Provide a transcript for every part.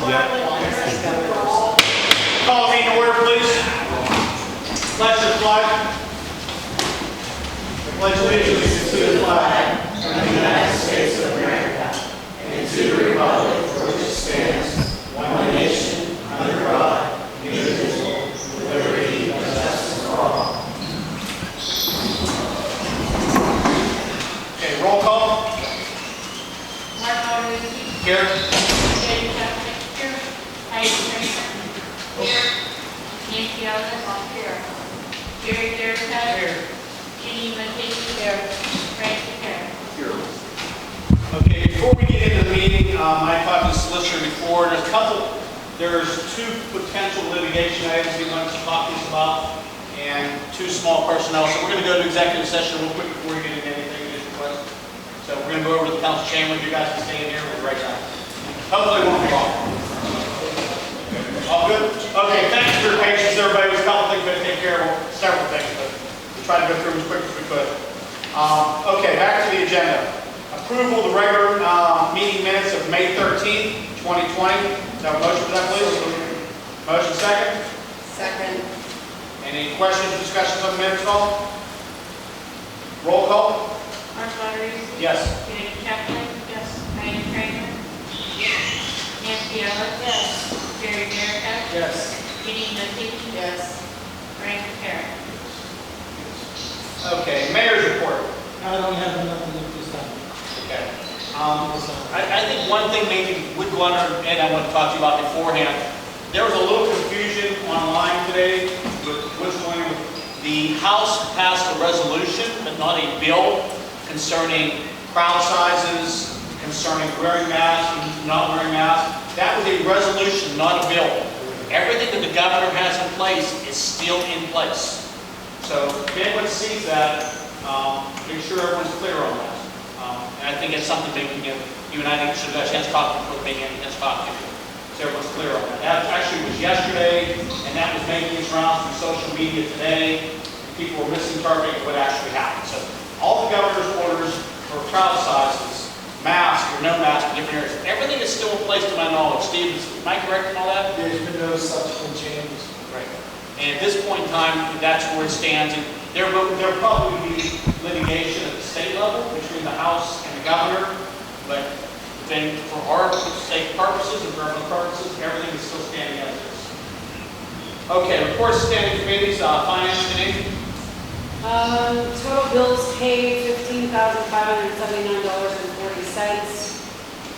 Call the meeting to order, please. Pledge the flag. Pledge allegiance to the flag of the United States of America and to the republic for which it stands, one nation, under God, indivisible, with liberty and justice for all. Okay, roll call. Here. Okay, before we get into the meeting, I talked to the solicitor before. There's two potential litigation items we want to talk to us about, and two small personnel. So we're going to go to executive session real quick before we get into anything you just request. So we're going to go over to the council chamber. You guys can stay in here with the right time. Hopefully it won't be long. All good? Okay, thanks for your patience, everybody. There's a couple things we have to take care of, several things, but we'll try to go through them as quick as we could. Okay, back to the agenda. Approval of the regular meeting minutes of May 13th, 2020. Have a motion for that, please? Motion second? Second. Any questions or discussions on the minutes at all? Roll call? Mark Lottery? Yes. Jenny Chaplin? Yes. Diane Kramer? Yes. Nancy Ellis? Yes. Jerry Jericho? Yes. Jenny Murphy? Yes. Frank Carey? Okay, mayor's report. I don't have nothing at this time. Okay. I think one thing maybe would go under, and I want to talk to you about beforehand. There was a little confusion online today with what's going on. The House passed a resolution, but not a bill, concerning crowd sizes, concerning wearing masks and not wearing masks. That was a resolution, not a bill. Everything that the governor has in place is still in place. So if anyone sees that, make sure everyone's clear on that. And I think it's something that you and I should have a chance to talk with me and talk to you. So everyone's clear on that. That actually was yesterday, and that was making its rounds through social media today. People were misinterpreting what actually happened. So all the governor's orders for crowd sizes, mask or no mask in different areas, everything is still in place to my knowledge. Steve, am I correct in all that? There's been no subsequent changes. Right. And at this point in time, that's where it stands. And there'll probably be litigation at the state level between the House and the governor, but then for our sake purposes and for other purposes, everything is still standing as is. Okay, reports of standing committees, finance committee. Total bills paid $15,579.40.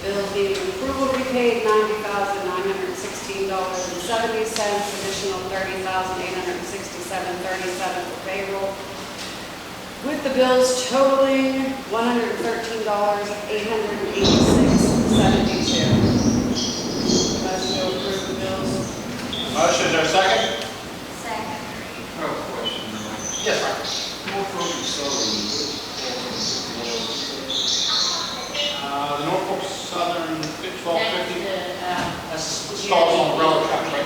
Bills needing approval to be paid $90,916.70. Additional $30,867.37 for payroll. With the bills totaling $113,886.72. Motion to approve the bills. Motion, is there a second? Second. I have a question. Yes, Frank. Norfolk Southern, The Norfolk Southern 1250. That's the the stalls on the railroad tracks, right?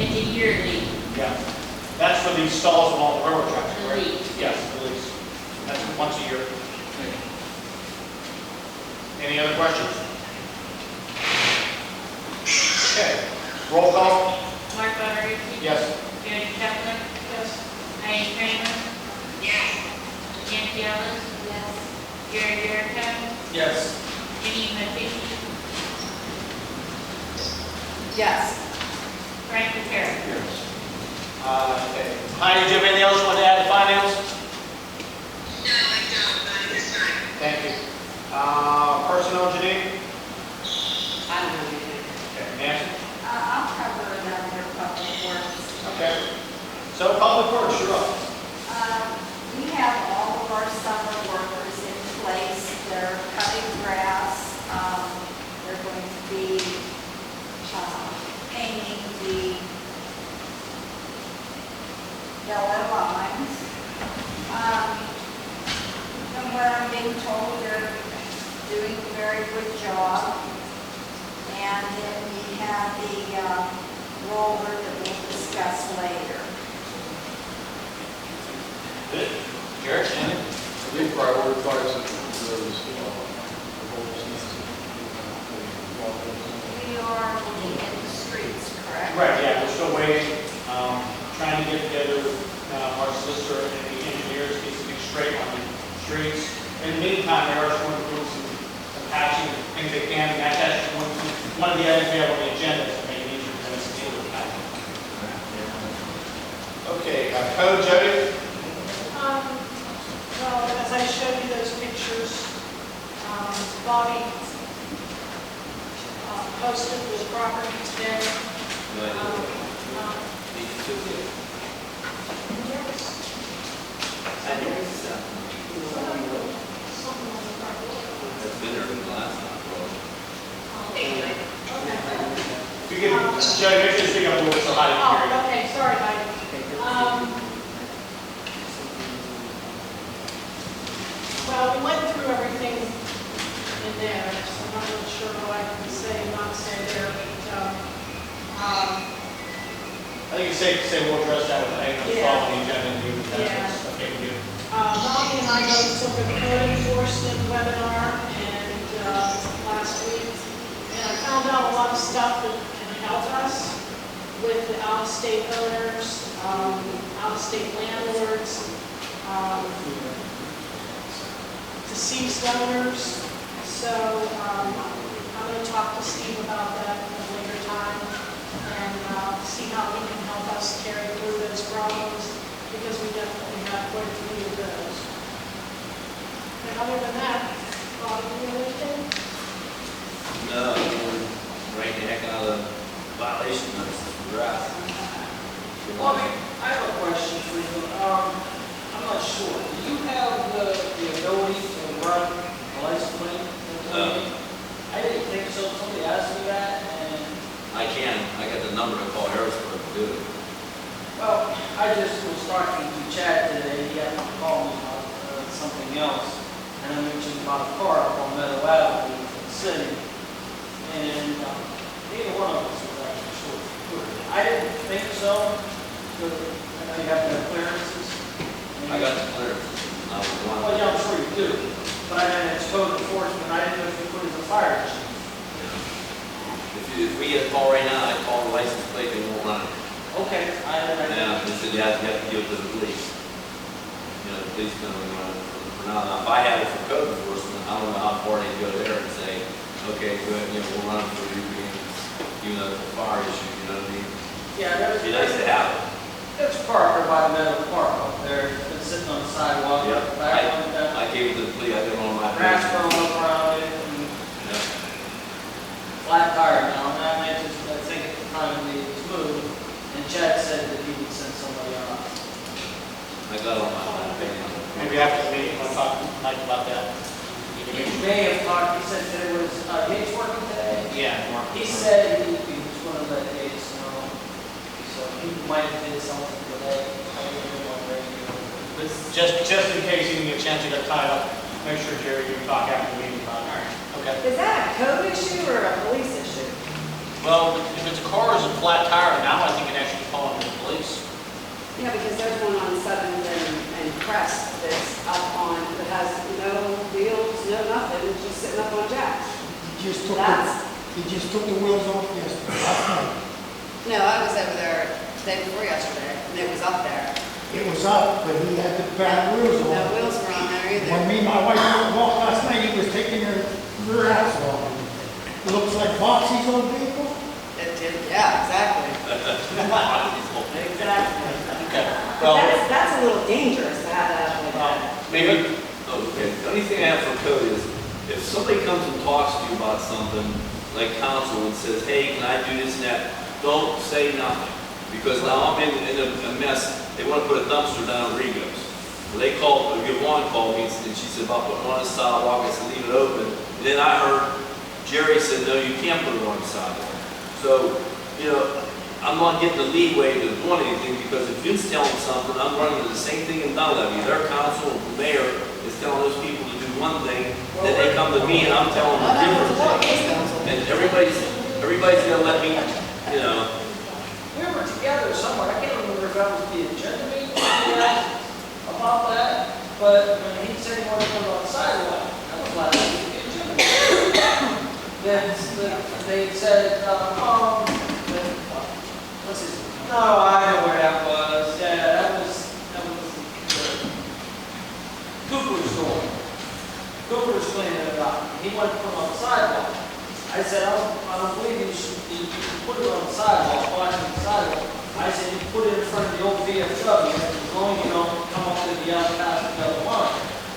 It's a yearly Yeah. That's for the stalls along the railroad tracks, right? lease. Yes, the lease. That's once a year. Any other questions? Okay. Roll call? Mark Lottery? Yes. Jenny Chaplin? Yes. Diane Kramer? Yes. Nancy Ellis? Yes. Jerry Jericho? Yes. Jenny Murphy? Yes. Frank Carey? Okay. Heidi, do you have anything else you want to add to finance? No, I don't, but it's fine. Thank you. Personnel, Janine? I don't know anything. Okay. Nancy? I'll cover another public works. Okay. So public works, you're up. We have all of our summer workers in place. They're cutting grass. They're going to be painting the yellow lines. From what I'm being told, they're doing a very good job. And then we have the roller that we'll discuss later. Good. Jared, anything? we prioritize those, We are still waiting, trying to get together with our solicitor and the engineers, get some things straight on the streets. In the meantime, they are just going to do some patching, things they can, and that's actually one of the items we have on the agenda to make it easier for us to deal with patching. Okay, code, Jody? Well, as I showed you those pictures, Bobby posted the property today. If you can, Jody, make sure you speak up a little bit so high to hear you. Oh, okay, sorry, Heidi. Well, we went through everything in there, so I'm not really sure what I can say and not say there, but, I think it's safe to say we'll address that with the Yeah. following agenda and do that. Yeah. Okay, we do. Bobby and I both took a code enforcement webinar last week, and I found out a lot of stuff that can help us with the out-of-state owners, out-of-state landlords, deceased owners. So I'm going to talk to Steve about that at a later time and see how he can help us carry through those problems, because we definitely have quite a few of those. And other than that, Bob, you have anything? No, right the heck out of the violation notice for us. Bobby, I have a question for you. I'm not sure. Do you have the ability to run a license plate? No. I didn't think so. Somebody asked me that, and I can. I got the number to call Harrisburg to do it. well, I just was talking to Chad today. He had to call me about something else, and I mentioned about a car up on Meadow Avenue in the city, and neither one of us was actually sure. I didn't think so. I know you have to have clearances. I got the clearance. I was Well, one. yeah, I'm sure you do, but I mean, it's code enforcement. I didn't know if you put it as a fire chief. If we get a call right now, I call the license plate, they won't run it. Okay, Yeah, they said you have to give it to the police. You know, the police can only run it for now. Now, if I had it for code enforcement, I don't know how far they go there and say, okay, go ahead, we'll run it for you, even though it's a fire issue, you know what I mean? Yeah, It'd be nice to have it. there's a car over by the Meadow Park up there. It's been sitting on the sidewalk. Yep. Back on that I gave it to the police, I did it on my. grass growing up around it and Yeah. flat tire now. And I think at the time it needed to move. And Chad said that he would send somebody out. I got it on my opinion. Maybe after the meeting, we'll talk to Mike about that. He may have talked, he said there was, Gates working today. Yeah, Mark. He said he was going to let Gates know. So he might have did something today. I don't know on radio. Just in case you can get a chance to get tied up, make sure Jerry, you talk after the meeting about it. Okay. Is that a code issue or a police issue? Well, if it's a car is a flat tire, now I think it actually falls under the police. Yeah, because there's one on Seventh and Crest that's up on, that has no wheels, no nothing, it's just sitting up on jacks. He just took That's, the wheels off yesterday, last night. no, I was over there the day before yesterday, and it was up there. It was up, but he had the bad wheels No on. wheels were on there either. When me and my wife went to walk last night, he was taking her rear axle off. It looks like Foxy's old vehicle. It did, yeah, exactly. Exactly. Okay. But Well, that's a little dangerous to have that up like that. maybe, Okay, the only thing I have for code is, if somebody comes and talks to you about something, like council, and says, hey, can I do this and that, don't say nothing. Because now I'm in a mess, they want to put a dumpster down Rigo's. Well, they called, Yvonne called me, and she said about putting it on the sidewalk, I said, leave it open. And then I heard Jerry said, no, you can't put it on the sidewalk. So, you know, I'm not getting the leeway to do anything, because if Vince telling something, I'm running into the same thing in Dunleavy. Their council, the mayor, is telling those people to do one thing, then they come to me and I'm telling them a different thing. And everybody's gonna let me, you know. We were together somewhere, I can't remember if that was the agenda meeting about that, but when he said he wanted to put it on the sidewalk, that was last week, the agenda meeting. Then they said, what's his name? No, I know where that was. Yeah, that was Cooper's store. Cooper's cleaning it up. He wanted to put it on the sidewalk. I said, I don't believe you put it on the sidewalk, flash on the sidewalk. I said, you put it in front of the old VFW, as long as you don't come up to the other past the other one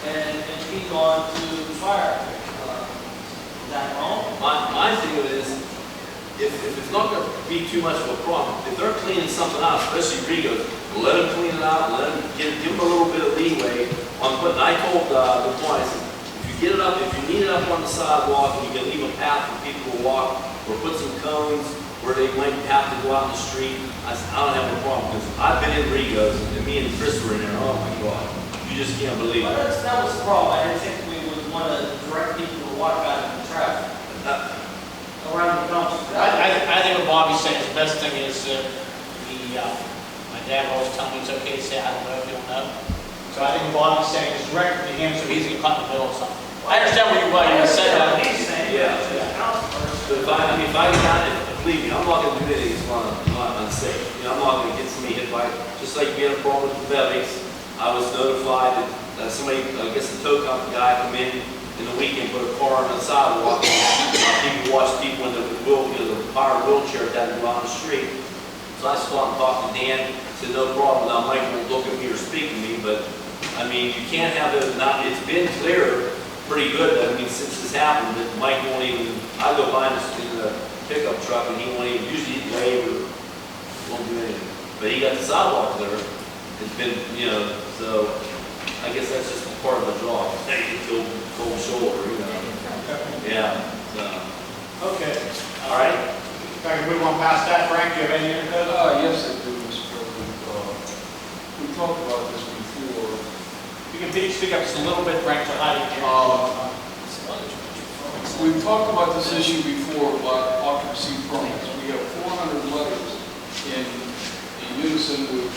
and feed on to the fire. Is that wrong? My thing of it is, if it's not gonna be too much of a problem, if they're cleaning something out, especially Rigo's, let them clean it out, let them, give them a little bit of leeway on putting, I told the boy, I said, if you get it up, if you need it up on the sidewalk, and you can leave a path for people to walk, or put some cones where they might have to go out in the street, I said, I don't have a problem, because I've been in Rigo's, and me and Chris were in there, oh my God, you just can't believe Well, it. that was the problem. I didn't think we would want to direct people to walk out of the traffic around the dumpster. I think what Bobby's saying, the best thing is, my dad always told me it's okay to say, I don't know if you don't know. So I think what Bobby's saying is direct to him, so he's gonna cut in the middle of something. I understand why you said that. He's saying, Yeah. But if I got it, believe me, I'm not gonna do anything that's not unsafe. You know, I'm not gonna get somebody hit by, just like you had a problem with the bevies. I was notified that somebody, I guess the tow company guy come in the weekend, put a car on the sidewalk. People watch people in the power wheelchair that go on the street. So I stopped and talked to Dan, said no problem, now Mike won't look at me or speak to me, but I mean, you can't have it, it's been clear pretty good, I mean, since this happened, that Mike won't even, I go by in the pickup truck and he won't even, usually he'd wave or won't do anything. But he got the sidewalk clear. It's been, you know, so I guess that's just part of the job. Hey, you cold shoulder, you know. Yeah, so. Okay, all right. If I can move on past that, Frank, do you have any input? Yes, I do, Mr. President. We talked about this before. You can speak up just a little bit, Frank, so I can hear. We've talked about this issue before about occupancy permits. We have 400 letters in unison with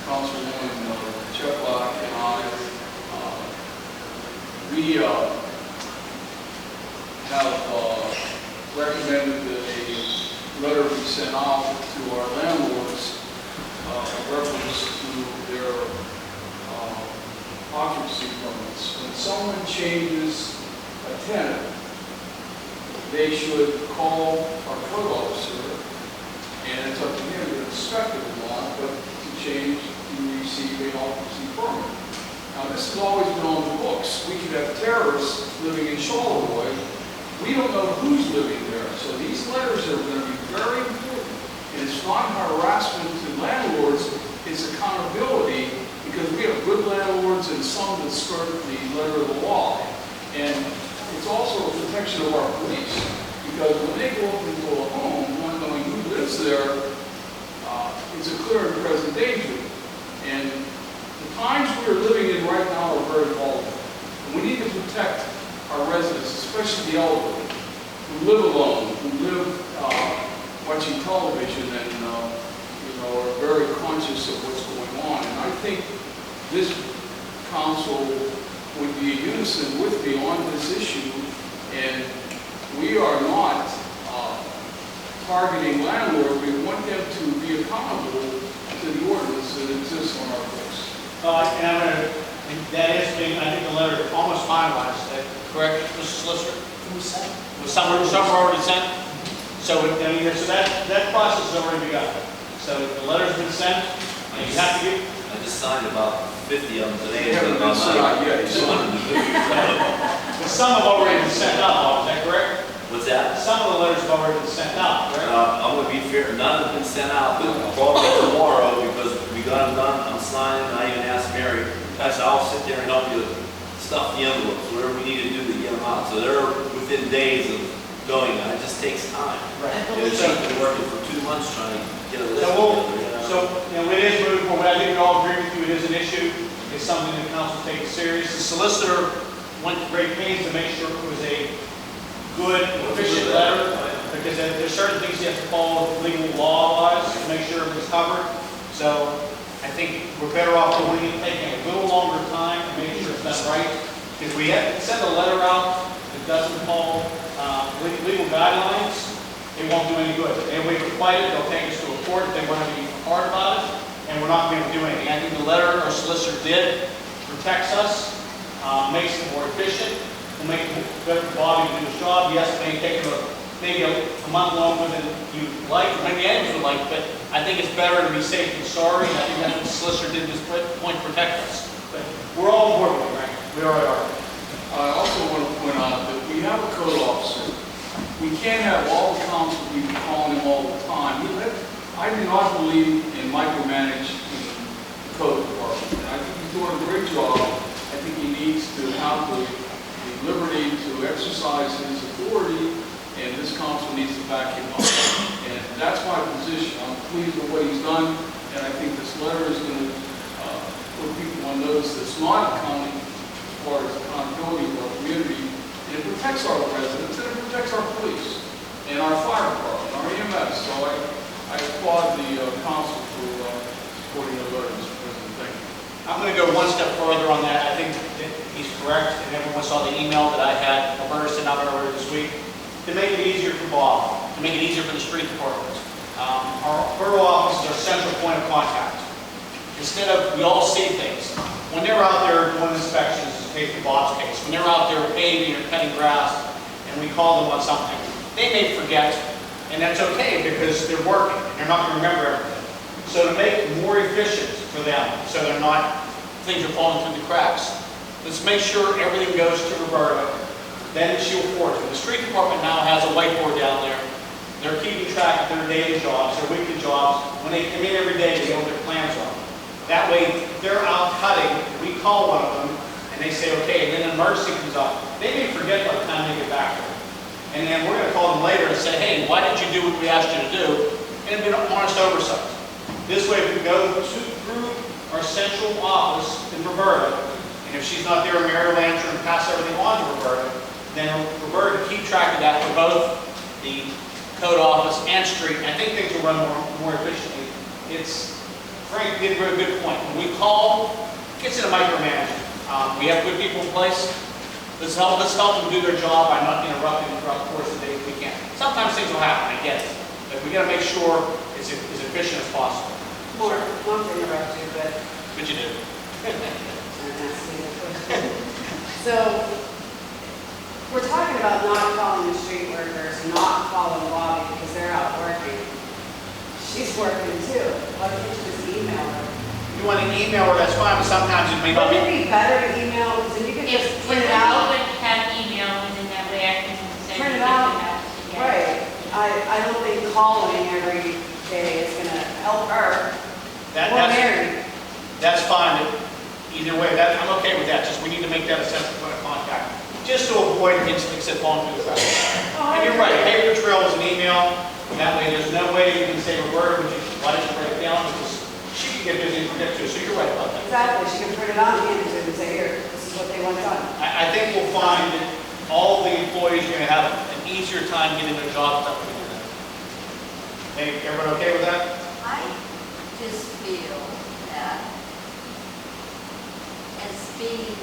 Councilwoman Cheplock and I. We have recommended that a letter be sent out to our landlords in reference to their occupancy permits. When someone changes a tenant, they should call our code officer, and it's up to him to inspect it or not, but to change, to receive an occupancy permit. Now, this has always been on the books. We could have terrorists living in Charleroi. We don't know who's living there. So these letters are going to be very important. And it's not harassment to landlords, it's accountability, because we have good landlords and some that skirt the letter of the law. And it's also a protection of our police, because when they go up into a home, not knowing who lives there, it's a clear and present danger. And the times we're living in right now are very volatile. And we need to protect our residents, especially the elderly, who live alone, who live watching television and are very conscious of what's going on. And I think this council would be in unison with me on this issue, and we are not targeting landlords. We want them to be accountable to the ordinance that exists on our books. That is being, I think the letter is almost finalized, is that correct, Mr. Solicitor? Who's that? Was some already sent? So, so that process has already begun. So the letter's been sent, and you have to get. I just signed about 50 of them today. They haven't been sent out yet. But some have already been sent out, is that correct? What's that? Some of the letters have already been sent out, correct? I'm going to be fair, none have been sent out, but probably tomorrow, because we got them done, I'm signing, I even asked Mary, guys, I'll sit there and help you stuff the envelopes, whatever we need to do to get them out. So they're within days of going, it just takes time. Right. She's been working for 2 months trying to get a list together. So, it is moving forward. I think we all agree with you, it is an issue. It's something the council takes serious. The solicitor went to great pains to make sure it was a good, efficient letter, because there's certain things you have to follow legal law-wise to make sure it was covered. So, I think we're better off doing it, taking a little longer time to make sure it's done right. Because we have to send a letter out that doesn't follow legal guidelines, it won't do any good. If we fight it, they'll take us to a court if they want to be hard about it, and we're not going to do anything. I think the letter our solicitor did protects us, makes it more efficient, will make it better for Bobby to do his job. Yes, it may take him maybe a month longer than you'd like, maybe anyone would like, but I think it's better to be safe than sorry, and I think that's what the solicitor did at this point, protect us. But we're all on board with it, right? We already are. I also want to point out that we have a code officer. We can't have all the council people calling him all the time. I do not believe in micromanaging the code department. And I think he's doing a great job. I think he needs to have the liberty to exercise his authority, and this council needs to back him up. And that's my position. I'm pleased with what he's done, and I think this letter is going to put people on notice that's not accounting as far as accountability of our community. And it protects our residents, and it protects our police, and our fire department, our EMS. So I applaud the council for supporting the letter, Mr. President. Thank you. I'm going to go one step further on that. I think that he's correct, and everyone saw the email that I had, Alberta sent out earlier this week, to make it easier for Bob, to make it easier for the street department. Our borough office is our central point of contact. Instead of, we all see things. When they're out there doing inspections, in case of Bob's case, when they're out there paving or cutting grass, and we call them on something, they may forget, and that's okay because they're working, and they're not going to remember everything. So to make it more efficient for them, so they're not, things are falling through the cracks, let's make sure everything goes to Roberta, then she'll forward it. The street department now has a whiteboard down there. They're keeping track of their daily jobs, their weekly jobs. When they come in every day, they know what their plans are. That way, they're out cutting, we call one of them, and they say, okay, and then an emergency comes up. They may forget by the time they get back there. And then we're going to call them later and say, hey, why didn't you do what we asked you to do? And it'll be an honest oversight. This way, if we go through our central office in Roberta, and if she's not there, Mary Lancer, and pass everything on to Roberta, then Roberta can keep track of that for both the code office and street. And I think things will run more efficiently. Frank did a very good point. When we call, it gets into micromanagement. We have good people in place. Let's help them do their job by not interrupting them throughout the course of the day if we can. Sometimes things will happen, I get it. But we got to make sure it's as efficient as possible. More, not to interrupt you, but But you do. so, we're talking about not calling the street workers, not calling Bobby because they're out working. She's working too. Why don't you just email her? You want to email her, that's fine, but sometimes it may not Wouldn't be. it be better to email, because then you can just If print it we out? would have email, and then that way I can send Print it you out. the Right. I don't think calling every day is gonna help her. Or Mary. That's fine. Either way, I'm okay with that. Just we need to make that a central point of contact, just to avoid incidents that fall into the cracks. And you're right, paper trail is an email. That way, there's no way you can say, Roberta, why did you write it down? Because she can get busy and forget to. So you're right about that. Exactly, she can print it out and hand it to them and say, here, this is what they want done. I think we'll find that all the employees are going to have an easier time getting their jobs done. Hey, everyone okay with that? I just feel that as being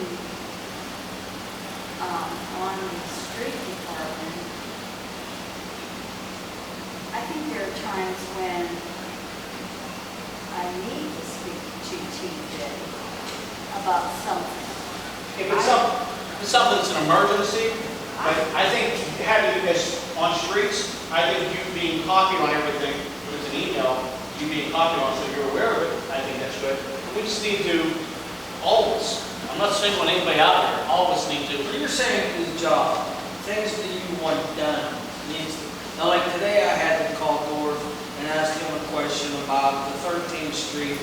on the street department, I think there are times when I need to speak to TJ about something. If it's something that's an emergency, but I think having this on streets, I think you being copied on everything, if it's an email, you being copied on so you're aware of it, I think that's good. We just need to, always, I'm not saying when anybody out there, all of us need to. What you're saying is job, things that you want done. Now, like today, I had to call Dorf and ask him a question about the 13th Street,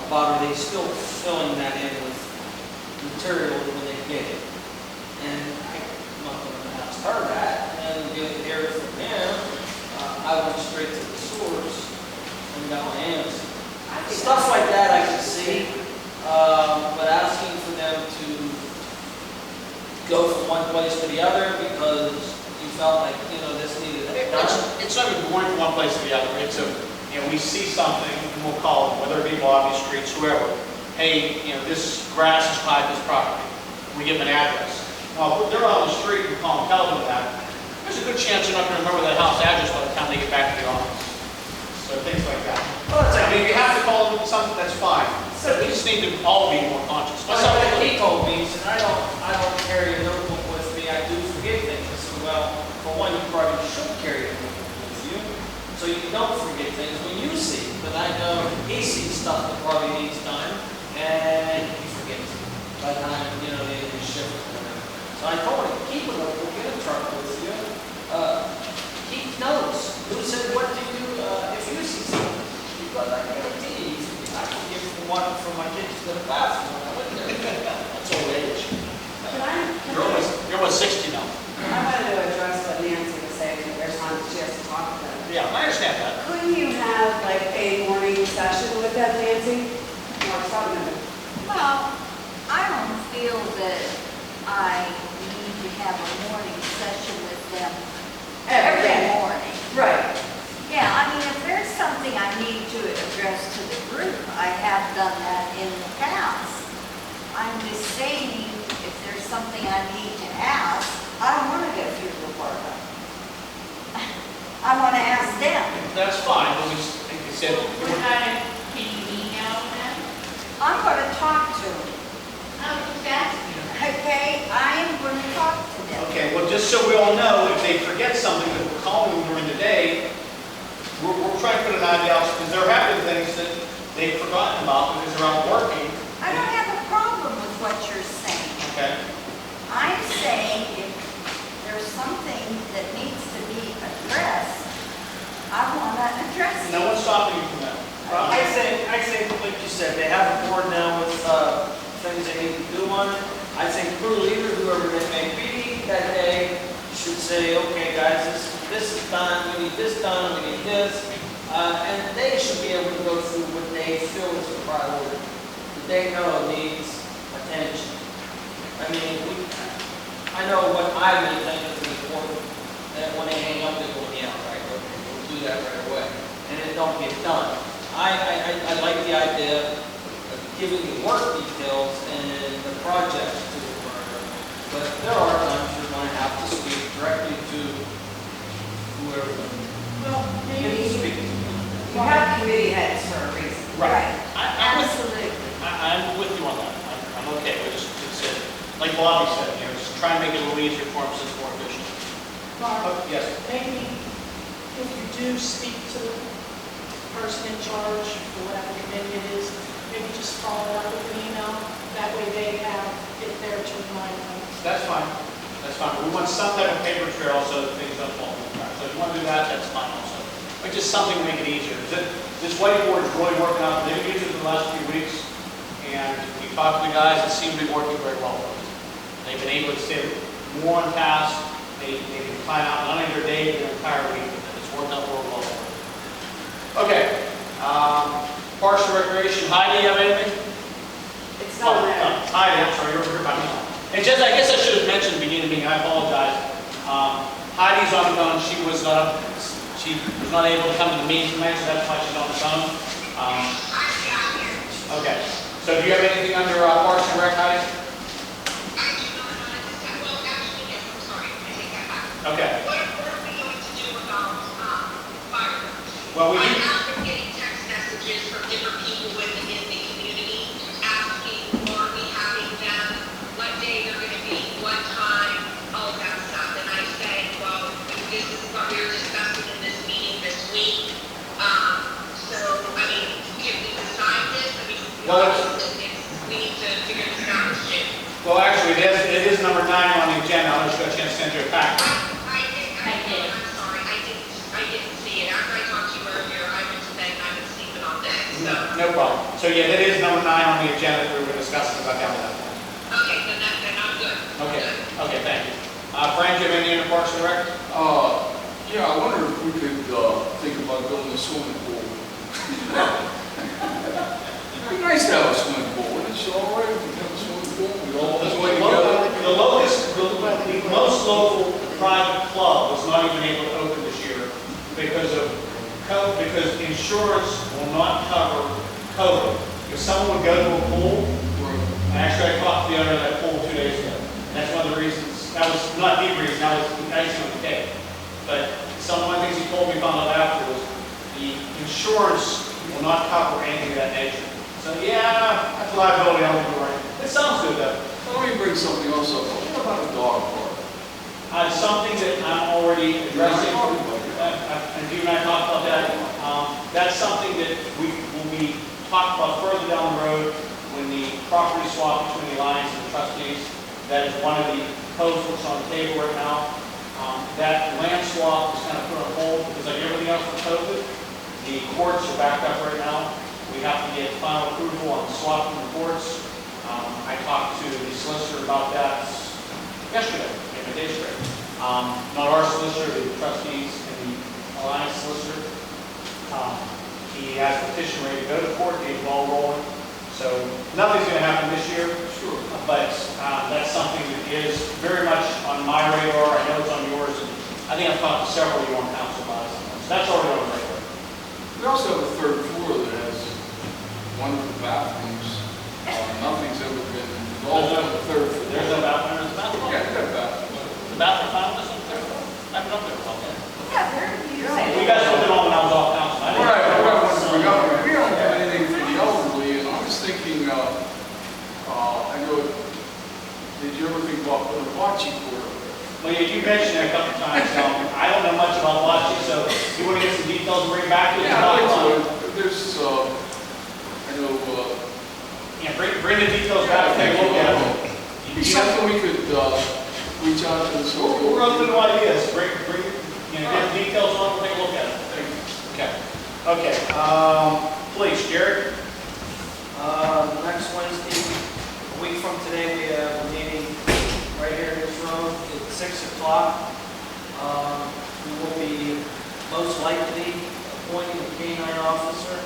about are they still filling that in with material when they get it? And I'm not going to ask her that, and get it here from him. I went straight to the source and got my answer. Stuff like that I can see, but asking for them to go from one place to the other because you felt like, this needed to be done. It's not even going from one place to the other. It's we see something, and we'll call them, whether it be Bobby, streets, whoever. Hey, this grass is tied to this property. We give them an address. Well, if they're on the street and call them, tell them that, there's a good chance they're not going to remember that house address by the time they get back need to all be more conscious. What's up? Like he told me, he said, I don't carry a notebook with me, I do forget things. I said, well, for one, you probably should carry a notebook with you, so you don't forget things when you see. But I know he sees stuff that probably needs done, and he forgets it by the time, you know, they shift or whatever. So I told him, keep a notebook in a truck with you, keep notes. Who said, what do you, if you see something? Because I guarantee you, I can give from my kids to the bathroom when I went there. That's old age. You're almost 60 now. I wanted to address what Nancy was saying, that there's not a chance to talk to them. Yeah, I understand that. Couldn't you have like a morning session with them, Nancy? Or something? Well, I don't feel that I need to have a morning session with them every morning. Right. Yeah, I mean, if there's something I need to address to the group, I have done that in the past. I'm just saying, if there's something I need to ask, I don't want to go through the work. I want to ask them. That's fine, but we, like you said, What kind of, can you email them? I'm going to talk to them, I was just asking. okay? I am going to talk to them. okay, well, just so we all know, if they forget something that we're calling them during the day, we're trying to put an idea out, because there have been things that they've forgotten about because they're out working. I don't have a problem with what you're saying. Okay? I'm saying if there's something that needs to be addressed, I want to address it. No one's stopping you from that. Well, I think, like you said, they have a board now with things they need to do on it. I think crew leader, whoever they may be that day, should say, okay, guys, this is done, we need this done, we need this. And they should be able to go through what they feel is a priority, that they know needs attention. I mean, I know what I may think is important, that when they hang up, they go, yeah, right, okay, we'll do that right away. And it don't get done. I like the idea of giving the work details and the project to the worker, but there are times you're going to have to speak directly to whoever Well, maybe, is speaking to. You have committee heads for a reason. Right. Absolutely. I'm with you on that. I'm okay. We just said, like Bobby said, you know, just try and make it a little easier for them since it's more efficient. Mark, Yes. maybe if you do speak to the person in charge, for whatever committee it is, maybe just follow it up with an email. That way they have it there to remind them. That's fine. That's fine. We want some type of paper trail so that things don't fall through the cracks. So if you want to do that, that's fine also. But just something to make it easier. This whiteboard is really working out. They've used it for the last few weeks, and we talked to the guys. It seemed to be working very well for us. They've been able to stay more on task. They can plan out not only their day, but their entire week. It's worked out real well. Okay. Parks and Recreation. Heidi, you have anything? It's not there. Heidi, I'm sorry, you're by me. And just, I guess I should have mentioned at the beginning of the meeting, I apologize. Heidi's on the phone. She was not able to come to the meeting tonight, so that's why she's on the phone. Okay. So do you have anything under Parks and Rec, Heidi? Okay. What are we going to do about fireworks? Well, we I do. have been getting text messages from different people within the community asking, are we having them, what day they're going to be, what time, all of that stuff. And I said, well, this is what we were discussing in this meeting this week. So, I mean, can we decide this? I mean, Well, we need to figure this out soon. Well, actually, it is number 9 on the agenda. I just got a chance to send you a packet. I did. I'm sorry, I didn't see it. After I talked to you earlier, I went to bed and I've been sleeping all day, so. No problem. So yeah, that is number 9 on the agenda that we were discussing about down to that point. Okay, then I'm good. Okay. Okay, thank you. Frank, do you have anything in Parks and Rec? Yeah, I wonder if we could think about building a swimming pool. It'd be nice to have a swimming pool, wouldn't it, all right? If we have a swimming pool, we all play together. The most local private club was not even able to open this year because of because insurance will not cover COVID. If someone would go to a pool, and actually I talked to the owner of that pool 2 days ago. That's one of the reasons, that was not the reason, that was the icing on the cake. But some of the things he told me found out after was the insurance will not cover anything of that nature. So, yeah, that's liability on the right. It sounds good though. Let me bring something else up. What about a dog park? Something that I'm already addressing. You're not talking about that. And you and I talked about that. That's something that we will be talking about further down the road when the property swap between the alliance and the trustees. That is one of the proposals on the table right now. That land swap is kind of put on hold because like everything else with COVID, the courts are backed up right now. We have to get final approval on swapping the courts. I talked to the solicitor about that yesterday, in a day straight. Not our solicitor, the trustees and the alliance solicitor. He has a petition ready to go to court, get the ball rolling. So nothing's going to happen this year. Sure. But that's something that is very much on my radar. I know it's on yours. And I think I've talked to several of you on council about it. So that's already on the radar. We also have a third floor that has wonderful bathrooms. Nothing's ever been involved on the third floor. There's no bathroom. There's a bathroom. Yeah, we got bathrooms. The bathroom fountain is on the third floor. I've been up there all day. Yeah, there you go. You guys looked at all when I was off council. I All didn't- right, we don't have anything for the elderly, and I was thinking, I know, did you ever think about putting a bocce court up there? Well, you mentioned it a couple of times. I don't know much about watching, so you want to get some details and bring it back to us? Yeah, I'd like to. There's, I know, Yeah, bring the details back and take a look at it. be something we could reach out to the school. We're open to ideas. Bring, get the details on, we'll take a look at it. Okay. Okay, please, Jared. Next Wednesday, a week from today, we have a meeting right here in this room at 6 o'clock. We will be most likely appointing a canine officer,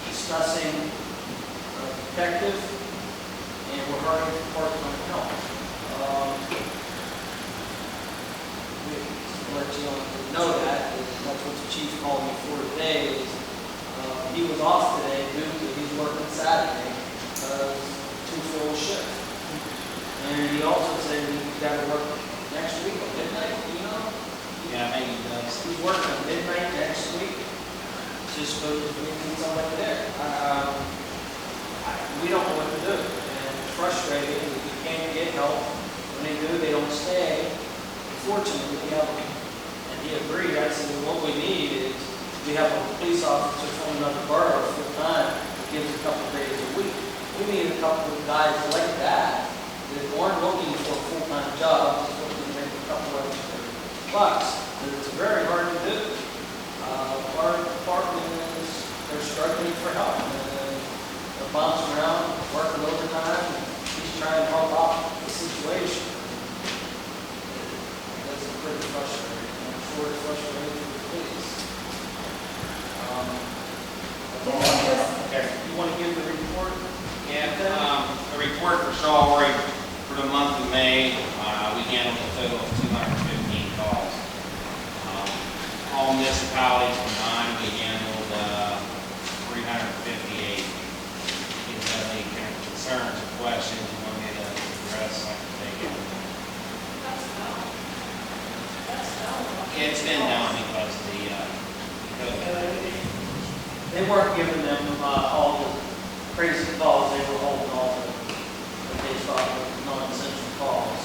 discussing detective, and we're hiring for part-time help. To let you know that, that's what the chief called me for today, is he was off today due to he's working Saturday, two full shift. And he also said he's got to work next week at midnight, you know? Yeah, maybe he does. He's working at midnight next week, just because we need somebody there. We don't know what to do, and it's frustrating, we can't get help. When they do, they don't stay. Fortunately, we have, and he agreed, I said, well, what we need is, we have a police officer from another borough full-time, who gives a couple days a week. We need a couple of guys like that aren't looking for a full-time job, just looking to make a couple extra bucks. But it's very hard to do. Our department is, they're struggling for help. They're bouncing around, working overtime, and he's trying to help out the situation. That's pretty frustrating. I'm sure it's frustrating for the police. Okay. You want to give the report? Yeah, a report for Charleroi for the month of May, we handled a total of 215 calls. All municipalities combined, we handled 358. If you have any concerns or questions you want me to address, I can take it. It's been down because of the COVID. They weren't giving them all the crazy calls, they were holding all the, what they thought were non-essential calls.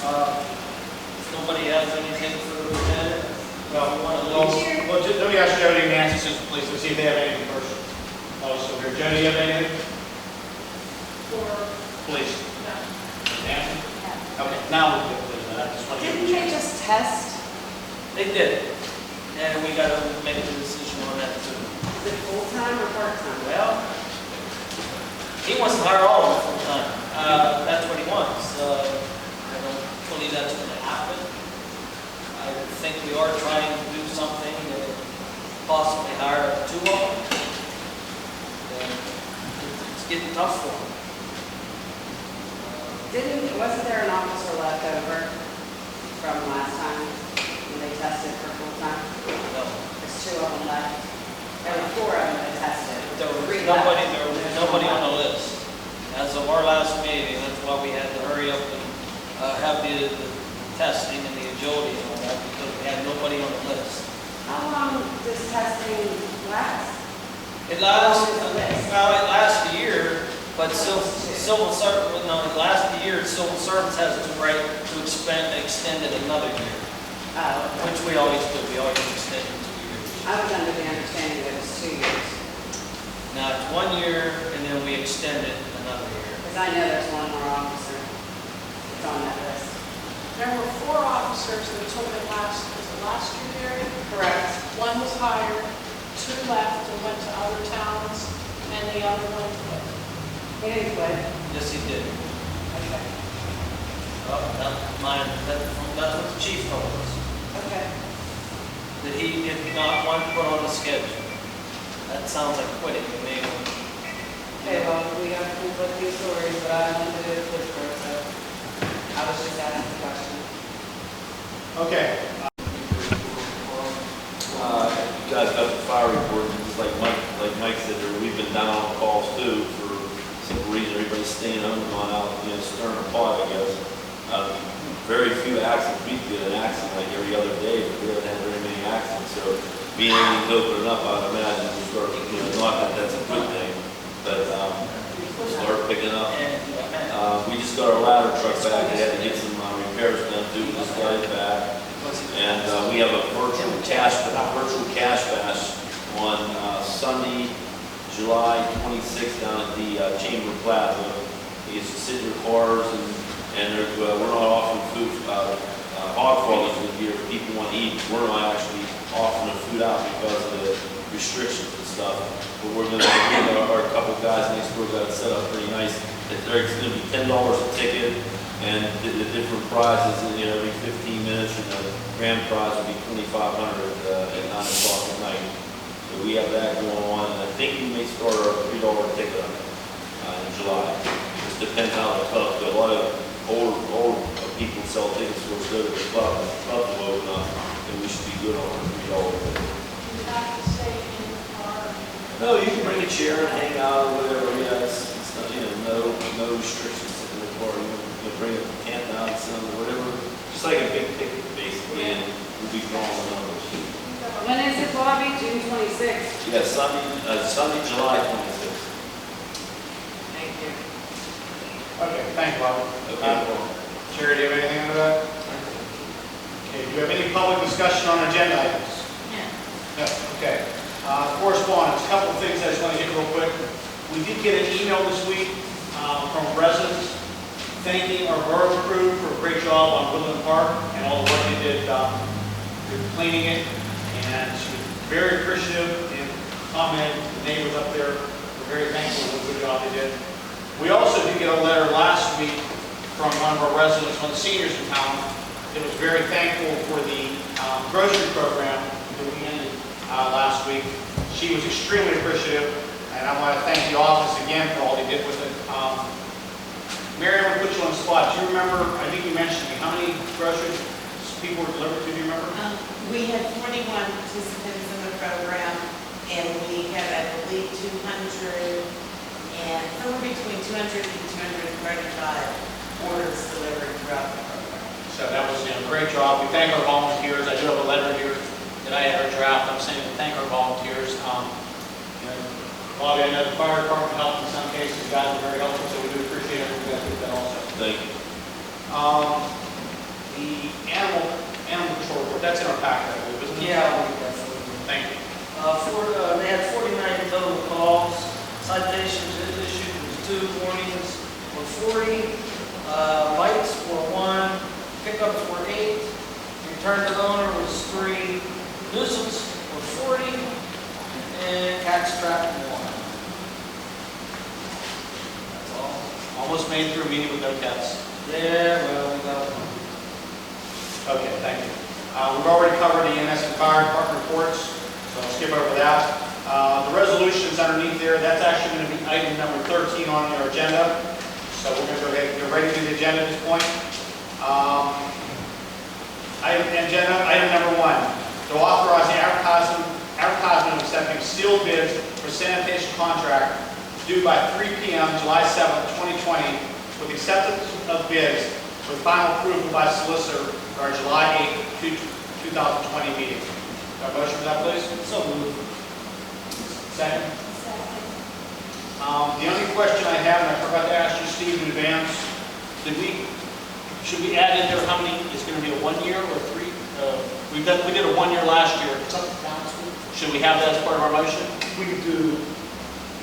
If nobody has anything for the lieutenant, Well, let me ask Jody and Nancy, since the police, to see if they have anything first. Oh, so here, Jody, you have anything? For, Police. Nancy? Yeah. Okay, now we'll get to that. I just want to. Didn't they just test? they did. And we got to make a decision on that too. Is it full-time or part-time? Well, he wants to hire all of them full time. That's what he wants. I don't believe that's going to happen. I think we are trying to do something to possibly hire two of them. It's getting tough for them. Wasn't there an officer left over from last time when they tested for full-time? No. There's two of them left. There were four of them that tested. There was Three nobody, left. there was nobody on the list. As of our last meeting, that's why we had to hurry up and have the testing and the agility and all that, because we had nobody on the list. How long does testing last? It lasts, well, it lasts a year, but civil service, no, it lasts a year, civil service has the right to extend it another year, Oh, which we always do, we always extend it 2 years. I was under the understanding that it was 2 years, Now, it's 1 year, and then we extend it another year. because I know there's one more officer that's on that list. There were 4 officers that took it was it last year, Gary? Correct. One was hired, 2 left and went to other towns, and the other one quit. He didn't quit. Yes, he did. Okay. Oh, that's what the chief told us, Okay. that he did not want to put on the schedule. That sounds like quitting to me. Okay, well, we have conflicting stories, but I wanted to do it quick for, so I was just asking the question. Okay. You guys got the fire report, and just like Mike said, we've been down on calls too for some reason. Everybody's staying home and going out, stirring a pot, I guess. Very few accidents. We get an accident like every other day, but we haven't had very many accidents. So being able to open it up, I'd imagine we start, not that that's a good thing, but start picking up. We just got our ladder truck back. They had to get some repairs done too. This guy's back. And we have a virtual cash bash on Sunday, July 26th down at the Chamber Plaza. You can sit in your cars and we're not offering food. Hog farmers in here, people want to eat. We're not actually offering the food out because of the restrictions and stuff. But we're going to get our couple guys next door got it set up pretty nice. It's going to be $10 a ticket. And the different prizes, every 15 minutes, and the grand prize will be $2,500 at 9 o'clock at night. So we have that going on, and I think we may start our $3 ticket on it in July. It just depends how the club goes. A lot of old people sell tickets for us to go to the club, and the club will open up, and we should be good on our $3 ticket. You have to stay in the car. No, you can bring a chair and hang out or whatever. Yeah, it's not, no restrictions in the car. You bring a camp out, some whatever, just like a big ticket basically, and we'll be drawing the numbers. When is it, Bobby? June 26th? Yeah, Sunday, July 26th. Thank you. Okay, thank you, Bob. Okay. Jerry, do you have anything under that? Okay, do you have any public discussion on agenda items? Yeah. No, okay. Correspondence, a couple of things I just want to hit real quick. We did get an email this week from residents thanking our borough crew for a great job on Woodland Park and all the work they did cleaning it. And she was very appreciative and commented, the neighbors up there were very thankful for the good job they did. We also did get a letter last week from one of our residents, one of the seniors in town, that was very thankful for the grocery program that we ended last week. She was extremely appreciative, and I want to thank the office again for all they did with it. Mary, I'm going to put you on the spot. Do you remember, I think you mentioned to me, how many groceries people were delivered to, do you remember? We had 41 participants in the program, and we had, I believe, 200 and somewhere between 200 and 235 orders delivered throughout the program. So that was a great job. We thank our volunteers. I do have a letter here that I had her draft. I'm saying we thank our volunteers. Bobby, I know the fire department helped in some cases. You guys were very helpful, so we do appreciate everything you guys did that also. Thank you. The animal control report, that's in our packet, I believe, isn't it? Yeah, I'll read that for you. Thank you. They had 49 total calls, citations issued was 2, warnings were 40, bites were 1, pickups were 8, return to owner was 3, nuisance were 40, and cat trap 1. That's all. Almost made through a meeting with no cats. Yeah, well, we got one. Okay, thank you. We've already covered the EMS and fire department reports, so I'll skip over that. The resolutions underneath there, that's actually going to be item number 13 on your agenda. So we're going to go ahead and get ready to do the agenda at this point. Item number 1, to authorize the advertisement of accepting sealed bids for sanitation contract due by 3 p.m. July 7th, 2020, with acceptance of bids with final approval by solicitor for our July 8th, 2020 meeting. Got a motion for that, please? So moved. Second? The only question I have, and I forgot to ask you, Steve, in advance, should we add in there how many, it's gonna be a 1 year or 3? We did a 1 year last year. It's up to council. Should we have that as part of our motion? We could do,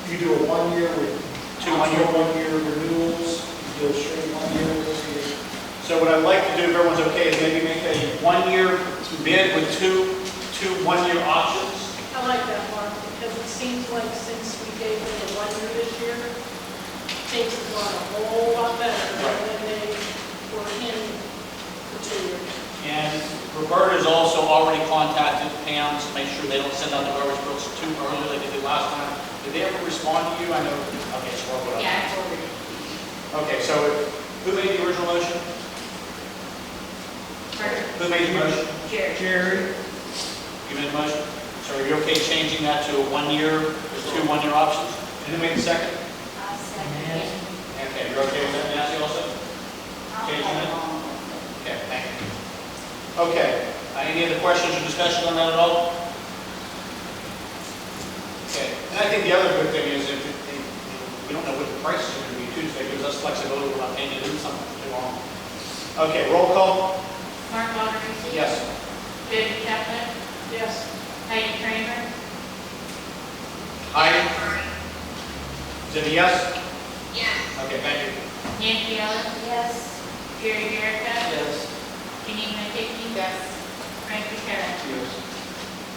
you do a 1 year with Two 1 year. 1 year renewals, you do a straight 1 year this year. So what I'd like to do, if everyone's okay, is maybe make a 1 year bid with two 1 year options. I like that, Mark, because it seems like since we gave them a 1 year this year, things have gone a whole lot better than they were in for 2 years. And Roberta's also already contacted Pam to make sure they don't send out the garbage bills too early like they did last time. Did they ever respond to you? I know, okay, so we'll go. Yeah, I forwarded it. Okay, so who made the original motion? Pardon? Who made the motion? Jerry. Jerry? You made the motion? So are you okay changing that to a 1 year, there's two 1 year options? And who made the second? I'll second it. Okay, you're okay with that, Nancy, also? I'll Changing go it? along with it. Okay, thank you. Okay, any other questions or discussion on that at all? Okay, and I think the other good thing is if we don't know what the price is going to be too, so it gives us flexibility, we're not paying to do something too long. Okay, roll call? Mark Bonarucci? Yes. David Kaplan? Yes. Heidi Kramer? Heidi? Is it a yes? Yes. Okay, thank you. Nancy Ellis? Yes. Jerry Garrett? Yes. Janine McKinney? Yes. Frank Karen?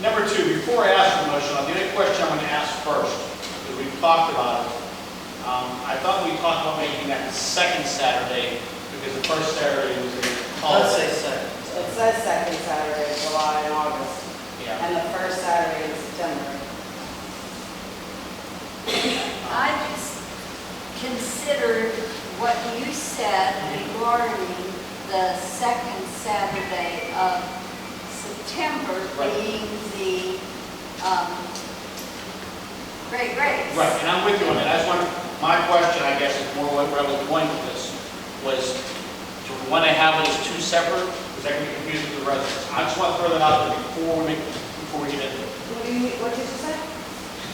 Number two, before I ask for the motion, the only question I'm going to ask first, because we've talked about it, I thought we talked about making that the second Saturday, because the first Saturday was a Let's holiday. say second. It says second Saturday, July and August, Yeah. and the first Saturday in September. I just considered what you said regarding the second Saturday of September Right. being the Great Race. Right, and I'm with you on that. That's one, my question, I guess, is more where I was going with this, was do we want to have it as two separate? Is that going to be confusing to the residents? I just want to throw that out there before we get into it. What did you say?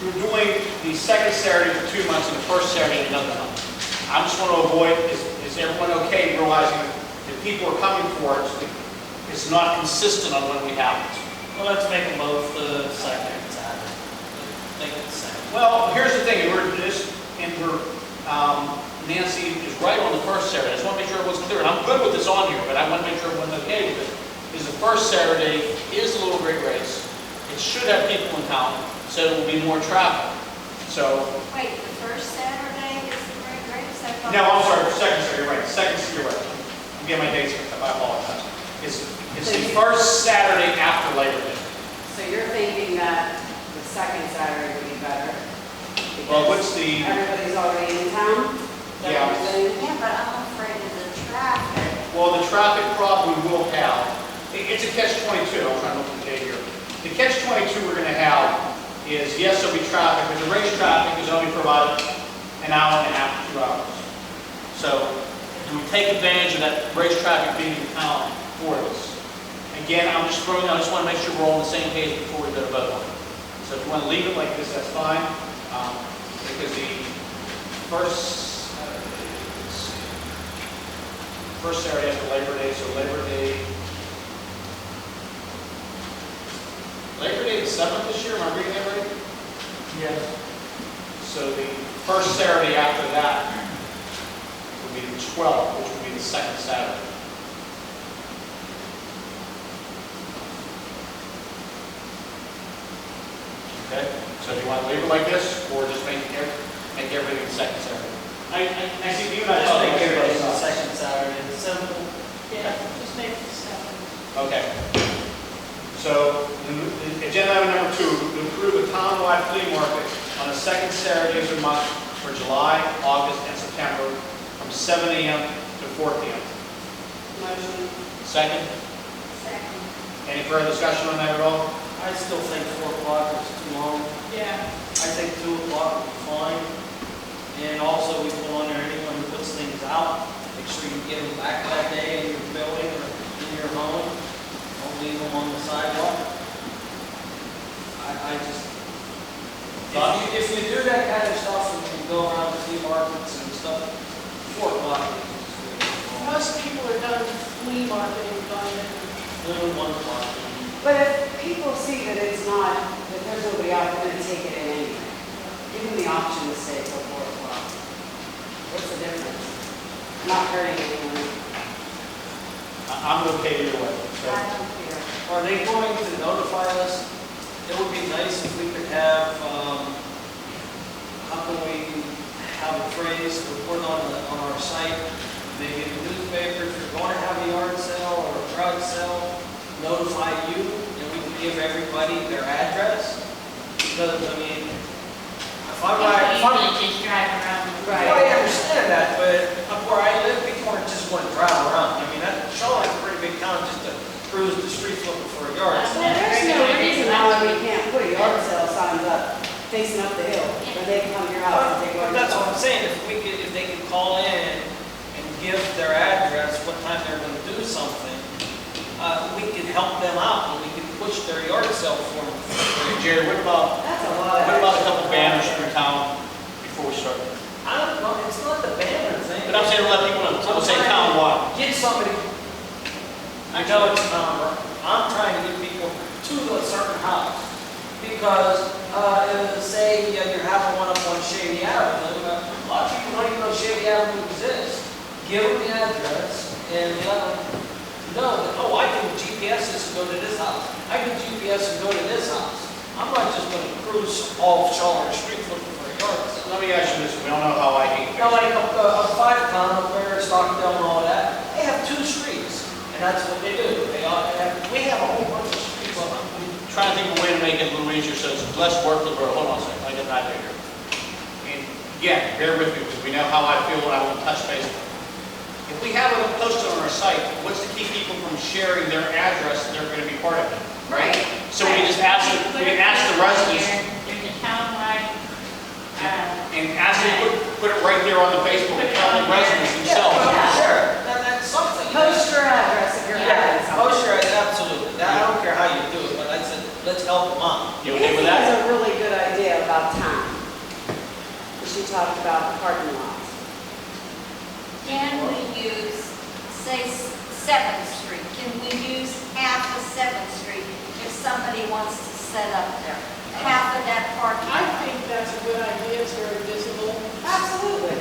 We're doing the second Saturday for 2 months and the first Saturday another month. I just want to avoid, is everyone okay realizing that people are coming for it, so it's not consistent on when we have it? Well, let's make them both the second Saturday. Make it the same. Well, here's the thing, Nancy is right on the first Saturday. I just want to make sure everyone's clear, and I'm good with this on here, but I want to make sure everyone's okay with it. Because the first Saturday is a little Great Race. It should have people in town, so it will be more traffic. So, Wait, the first Saturday is the Great Race? I thought- no, I'm sorry, second Saturday, you're right. Second, you're right. I'm getting my dates mixed up, I apologize. It's the first Saturday after Labor Day. So you're thinking that the second Saturday would be better? Well, because what's the, everybody's already in town? Is that what you're saying? Yeah, but I'm afraid of the traffic. well, the traffic problem we will have, it's a catch-22, I'm trying to look at the date here. The catch-22 we're going to have is, yes, there'll be traffic, but the race traffic is only provided an hour and a half to 2 hours. So, do we take advantage of that race traffic being in town for this? Again, I just want to make sure we're all on the same page before we go to vote on it. So if you want to leave it like this, that's fine, because the first Saturday after Labor Day, so Labor Day is 7th this year, am I reading that right? Yes. So the first Saturday after that would be the 12th, which would be the second Saturday. Okay, so do you want to leave it like this, or just make everything the second Saturday? I see you and I Just talking make about everything the this. second Saturday. It's simple. Yeah, just make it second. Okay. So, the agenda item number 2, to approve a town-wide flea market on the second Saturdays of the month for July, August, and September from 7 a.m. to 4 p.m. Motion. Second, Second. any further discussion on that at all? I still think 4 o'clock is too long. Yeah. I think 2 o'clock would be fine. And also, we put on there, anyone who puts things out, make sure you get them back that day in your building or in your home. Don't leave them on the sidewalk. I just, if you do that kind of stuff, we can go blocking. Most people are done flea marketing, done it. Little one blocking. But if people see that it's not, that there's nobody out, they're gonna take it in anyway. Give them the option to stay till 4 o'clock. What's the difference? Not hurting anyone. I'm okay either way. So, I don't care. Are they going to notify us? It would be nice if we could have, how can we have a phrase to put on our site, maybe in the newspaper, if you're going to have a yard sale or a garage sale, notify you, and we can give everybody their address. Because, I mean, if I'm right, if I'm Usually just drive around. Well, I understand that, but up where I live, people aren't just going to drive around. I mean, Charleroi is a pretty big town just to cruise the streets looking for a yard. Well, there's no reason why we can't put a yard sale signs up facing up the hill, where they can come to your house and take But what that's what I'm saying, if they could call in and give their address, what time they're gonna do something, we could help them out, and we could push their yard sale for them. Jerry, what about That's a lot. a couple banners through town before we start? I don't know, it's not the banner thing. But I'm saying to let people know, so we'll say town-wide. Get somebody, I know it's not, I'm trying to get people to a certain house. Because, say you're having one up on Shady Avenue, a lot of people don't even know Shady Avenue exists. Give them the address and let them know that, oh, I can GPS this and go to this house. I can GPS and go to this house. I'm not just gonna cruise all of Charleroi Street looking for a yard sale. Let me ask you this, we don't know how I can. Now, like up 5 Con up there, Stockdale and all that, they have 2 streets, and that's what they do. We have a whole bunch of streets on them. Trying to think of a way to make it a little easier so it's less work for the borough. Hold on a second, I get that idea here. And again, bear with me because we know how I feel when I want to touch Facebook. If we have it posted on our site, what's to keep people from sharing their address and they're going to be part of it? Right. So we can just ask, we can ask the residents There's a townwide, and ask them to put it right there on the Facebook and tell the residents themselves. Yeah. Sure, that's something. Post your address if you're having something. Post your address, absolutely. I don't care how you do it, but I said, let's help them out. You okay with Nancy has that? a really good idea about time. She talked about the parking lots. Can we use, say, 7th Street? Can we use half of 7th Street if somebody wants to set up there? Half of that parking I lot? think that's a good idea, it's very visible. Absolutely.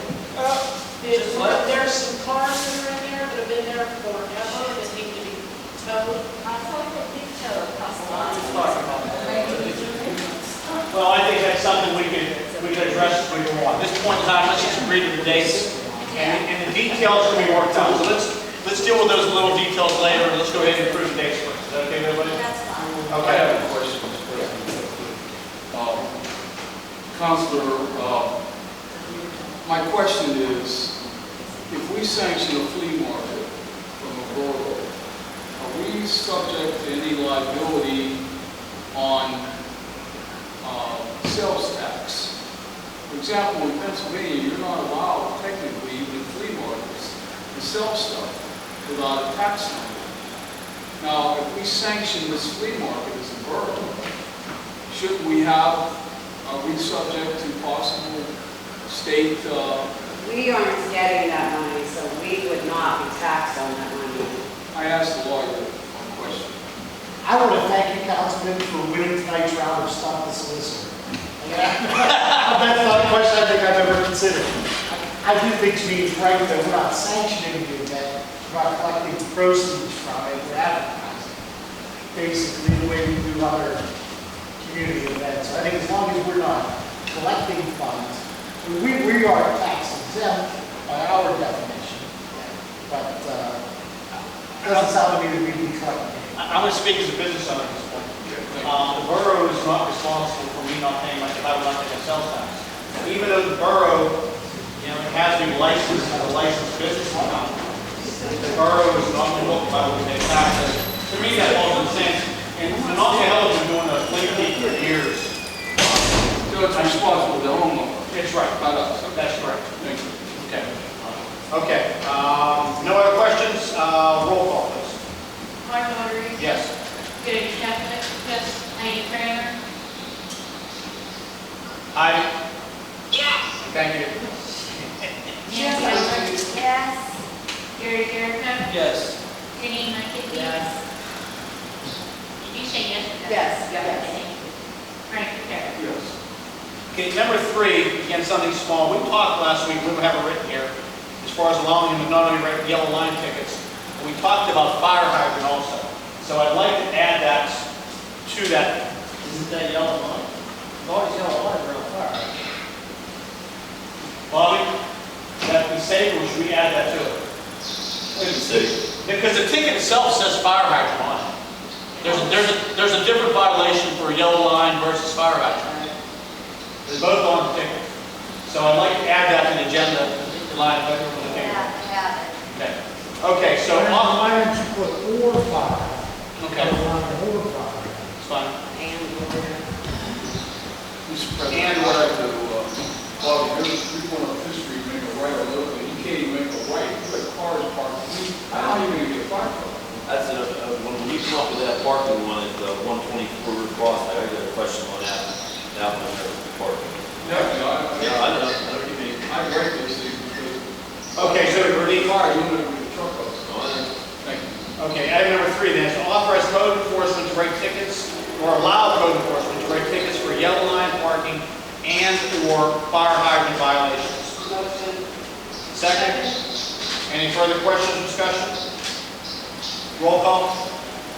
There's some cars that are in there that have been there forever that need to be towed. I thought that we towed a couple of Well, I think that's something we can address as we go on. At this point in time, let's just agree to the dates. And the details can be worked out. So let's deal with those little details later. Let's go ahead and approve the dates first. Is that okay, everybody? That's fine. I have a question, Mr. President. Counselor, my question is, if we sanction a flea market from a borough, are we subject to any liability on sales tax? For example, in Pennsylvania, you're not allowed technically, even in flea markets, to sell stuff without a tax number. Now, if we sanction this flea market as a borough, shouldn't we have, are we subject to possible state? We aren't getting that money, so we would not be taxed on that money. I asked the lawyer one question. I want to thank you, Councilman, for winning tonight's round of Stop the Solicitor. That's not a question I think I've ever considered. I do think to me it's right that we're not sanctioning the event, we're not collecting proceeds from it, we're advertising. Basically, the way we do other community events. I think as long as we're not collecting funds, we are tax exempt by our definition, but it doesn't sound to me that we'd be collecting. I'm going to speak as a business owner at this point. The borough is not responsible for me not paying my, if I would not pay my sales tax. Even though the borough, has been licensed as a licensed business account, the borough is not going to look if I would pay taxes. To me, that falls in sense. And Monticello has been doing a flea market for years. So it's responsible to the homeowner, It's right. not us. That's correct. Thank you. Okay. Okay. No other questions? Roll call, please. Mark Audrey, Yes. Gary Stefan, yes, Heidi Kramer, Heidi? Yes. Thank you. Nancy Allen, Yeah, Yes, yes. Frank Karen. Yes. Okay, number 3, again, something small. We talked last week, we have it written here, as far as allowing him to not only write yellow line tickets, but we talked about fire hydrant also. So I'd like to add that to that. Isn't that yellow line? It's always yellow line around fire. Bobby, should that be safe, or should we add that to it? Because the ticket itself says fire hydrant on it. There's a different violation for a yellow line versus fire hydrant. They're both on the ticket. So I'd like to add that to the agenda line for the ticket. Yeah, Okay. Okay, so Why don't you put or fire? Okay, Or fire. it's fine. Mr. President, I'd like to, Bobby, you're going up this street, make a right or left, and you can't even make a right. You got cars parked. How are you going to get a fire truck? That's when we come up with that parking one at the 124 Route Cross, I got a question on that. That one there, parking. Yeah, I know what you mean. I break those things because. Okay, so for we're the car, you know where the truck goes. Thank you. Okay, item number 3 then, is to authorize code enforcement to write tickets, or allow code enforcement to write tickets for yellow line parking and/or fire hydrant violations. Motion. Second? Any further questions or discussion? Roll call?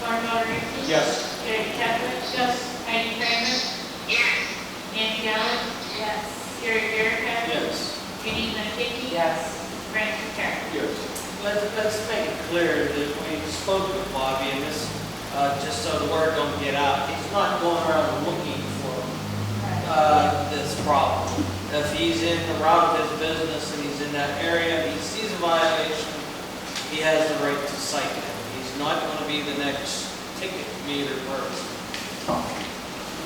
Mark Rodriguez. Yes. Gary Chapman. Yes. Heidi Kramer. Yes. Nancy Ellis. yes. Gary Jericho. Yes. Jenny McKinney. Yes. Frank Karen. Yes. Let's make it clear that we spoke with Bobby, and this, just so the word don't get out, he's not going around looking for this problem. If he's in the route of his business and he's in that area, and he sees a violation, he has the right to cite him. He's not going to be the next ticket meter person.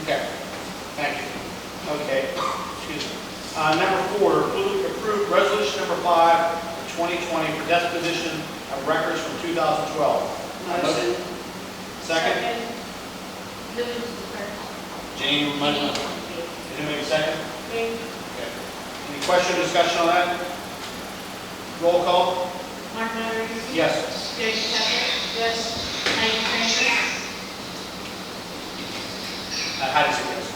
Okay. Thank you. Okay. Excuse me. Number 4, approve resolution number 5, 2020 for disposition of records from 2012. Motion. Second? Who is the first? Jenny, Jenny. Did you make a second? Me. Okay. Any question or discussion on that? Roll call? Mark Rodriguez. Yes. Gary Chapman. Yes. Heidi Kramer. How does it yes?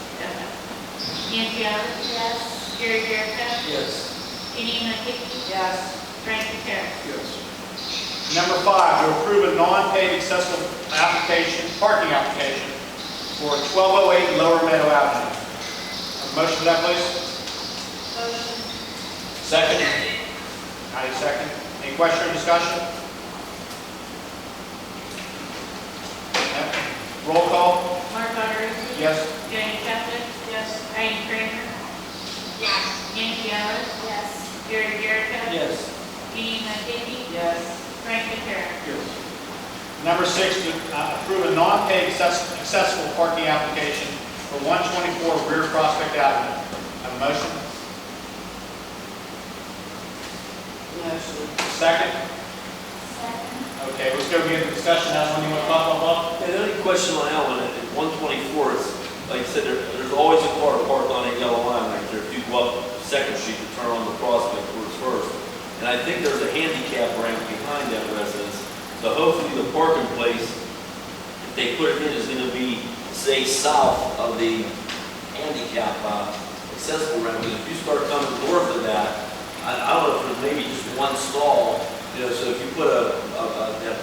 Nancy Ellis. Yes. Gary Jericho. Yes. Jenny McKinney. Yes. Frank Karen. Yes. Number 5, to approve a non-paid accessible parking application for 1208 Lower Meadow Avenue. A motion for that, please? Motion. Second? How do you second? Any question or discussion? Okay. Roll call? Mark Rodriguez. Yes. Gary Chapman. Yes. Heidi Kramer. Yes. Nancy Ellis. Yes. Gary Jericho. Yes. Jenny McKinney. Yes. Frank Karen. Yes. Number 6, to approve a non-paid accessible parking application for 124 Rear Prospect Avenue. Have a motion? Motion. Second? Second. Okay, let's go get the discussion. That's when you want to talk about, Bob? Yeah, the only question on that one, at 124, is, like I said, there's always a car parked on a yellow line right there. If you go up Second Street to turn on the Prospect towards First. And I think there's a handicap ramp behind that residence. So hopefully the parking place, if they put it in, is going to be, say, south of the handicap accessible ramp. Because if you start coming north of that, I don't know if there's maybe just one stall. You know, so if you put that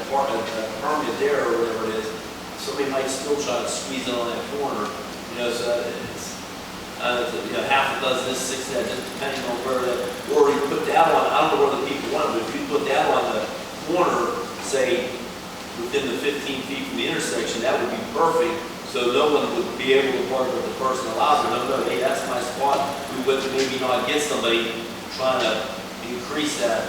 permit there or whatever it is, somebody might still try to squeeze it on that corner. You know, so it's half a dozen this, 6 that, just depending on where that, or you put that on, I don't know where the people want it, but if you put that on the corner, say, within the 15 feet from the intersection, that would be perfect. So no one would be able to park with the person allows it. No, hey, that's my spot. We would maybe not get somebody trying to increase that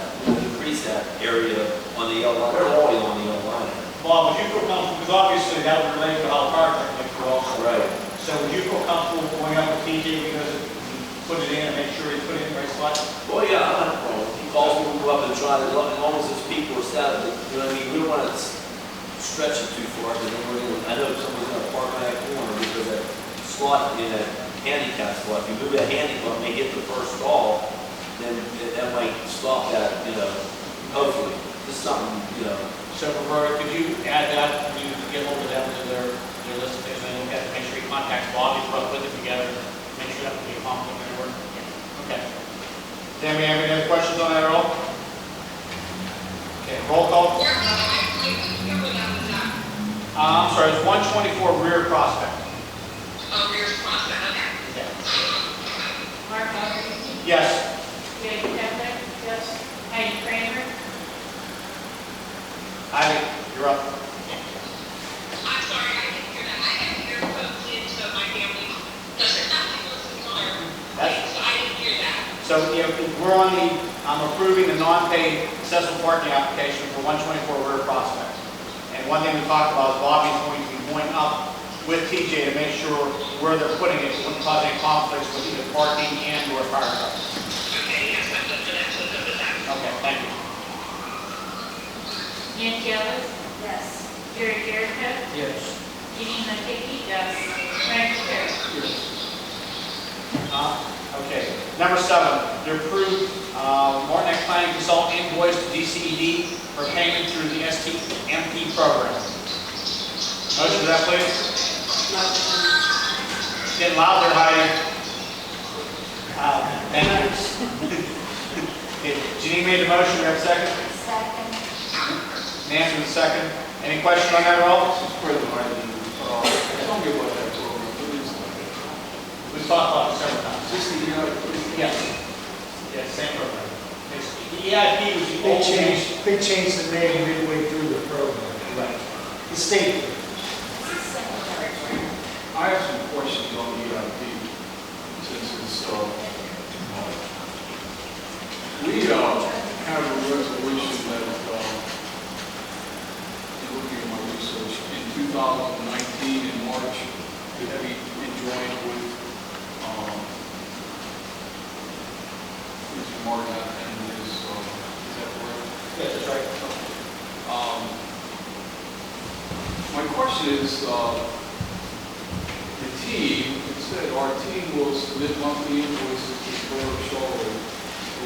area on the yellow line. They're always on the yellow line. Bob, would you feel comfortable, because obviously that would relate to how the fire truck makes it also. Right. So would you feel comfortable going up with TJ because he put it in and make sure he put it in the right spot? Well, yeah, I don't have a problem. He calls me, we'll go up and try it, as long as his people are set, you know what I mean? We don't want to stretch it too far, because I know somebody's going to park in that corner because that slot in that handicap slot, if you move that handicap and they get the first stall, then that might stop that, hopefully. Just something, So Roberta, could you add that, could you get hold of them to their list of things, and look at, make sure you contact Bobby, put with it together, make sure that would be a complementary work? Okay. Dan, we have any other questions on that at all? Okay, roll call. I'm sorry, it's 124 Rear Prospect. Oh, here's the prospect, okay. Okay. Mark Augustine, Yes. Jay Kevin, Yes. Heidi Kramer, Ivy, you're up. I'm sorry, I didn't hear that. I have earphones in, so my family doesn't have to listen to our, That's- so I didn't hear that. So, we're on I'm approving the non-paid accessible parking application for 124 Rear Prospect. And one thing we talked about is Bobby's going to be going up with TJ to make sure where they're putting it wouldn't cause any conflicts with either parking and or fire trucks. Okay, yes, I'm good for that, so good for that. Okay, thank you. Nancy Ellis, Yes. Jerry Jericho, Yes. Janine McKinney, Frank Terry. Okay, number 7, to approve Martin X Planning Consultant invoice to DCED for payment through the STMP program. Motion for that, please. Getting loud there, Heidi. Thank you. Okay, Janine made the motion, we have a second? Second. Nancy with a second. Any questions on that at all? This is President Ivy. Tell me about that program. What is that? We've talked about it several times. Is this the Yes. Yes, same program. The EIP was the old They changed the name midway through the program. Right. The state. I have some questions on the EIP, since it's, we have a resolution that, looking at my research, in 2019 in March, that we joined with, Mr. Martin and his, is that correct? Yes, that's right. My question is, the team, it said our team will submit monthly invoices to the Borough of Charleroi,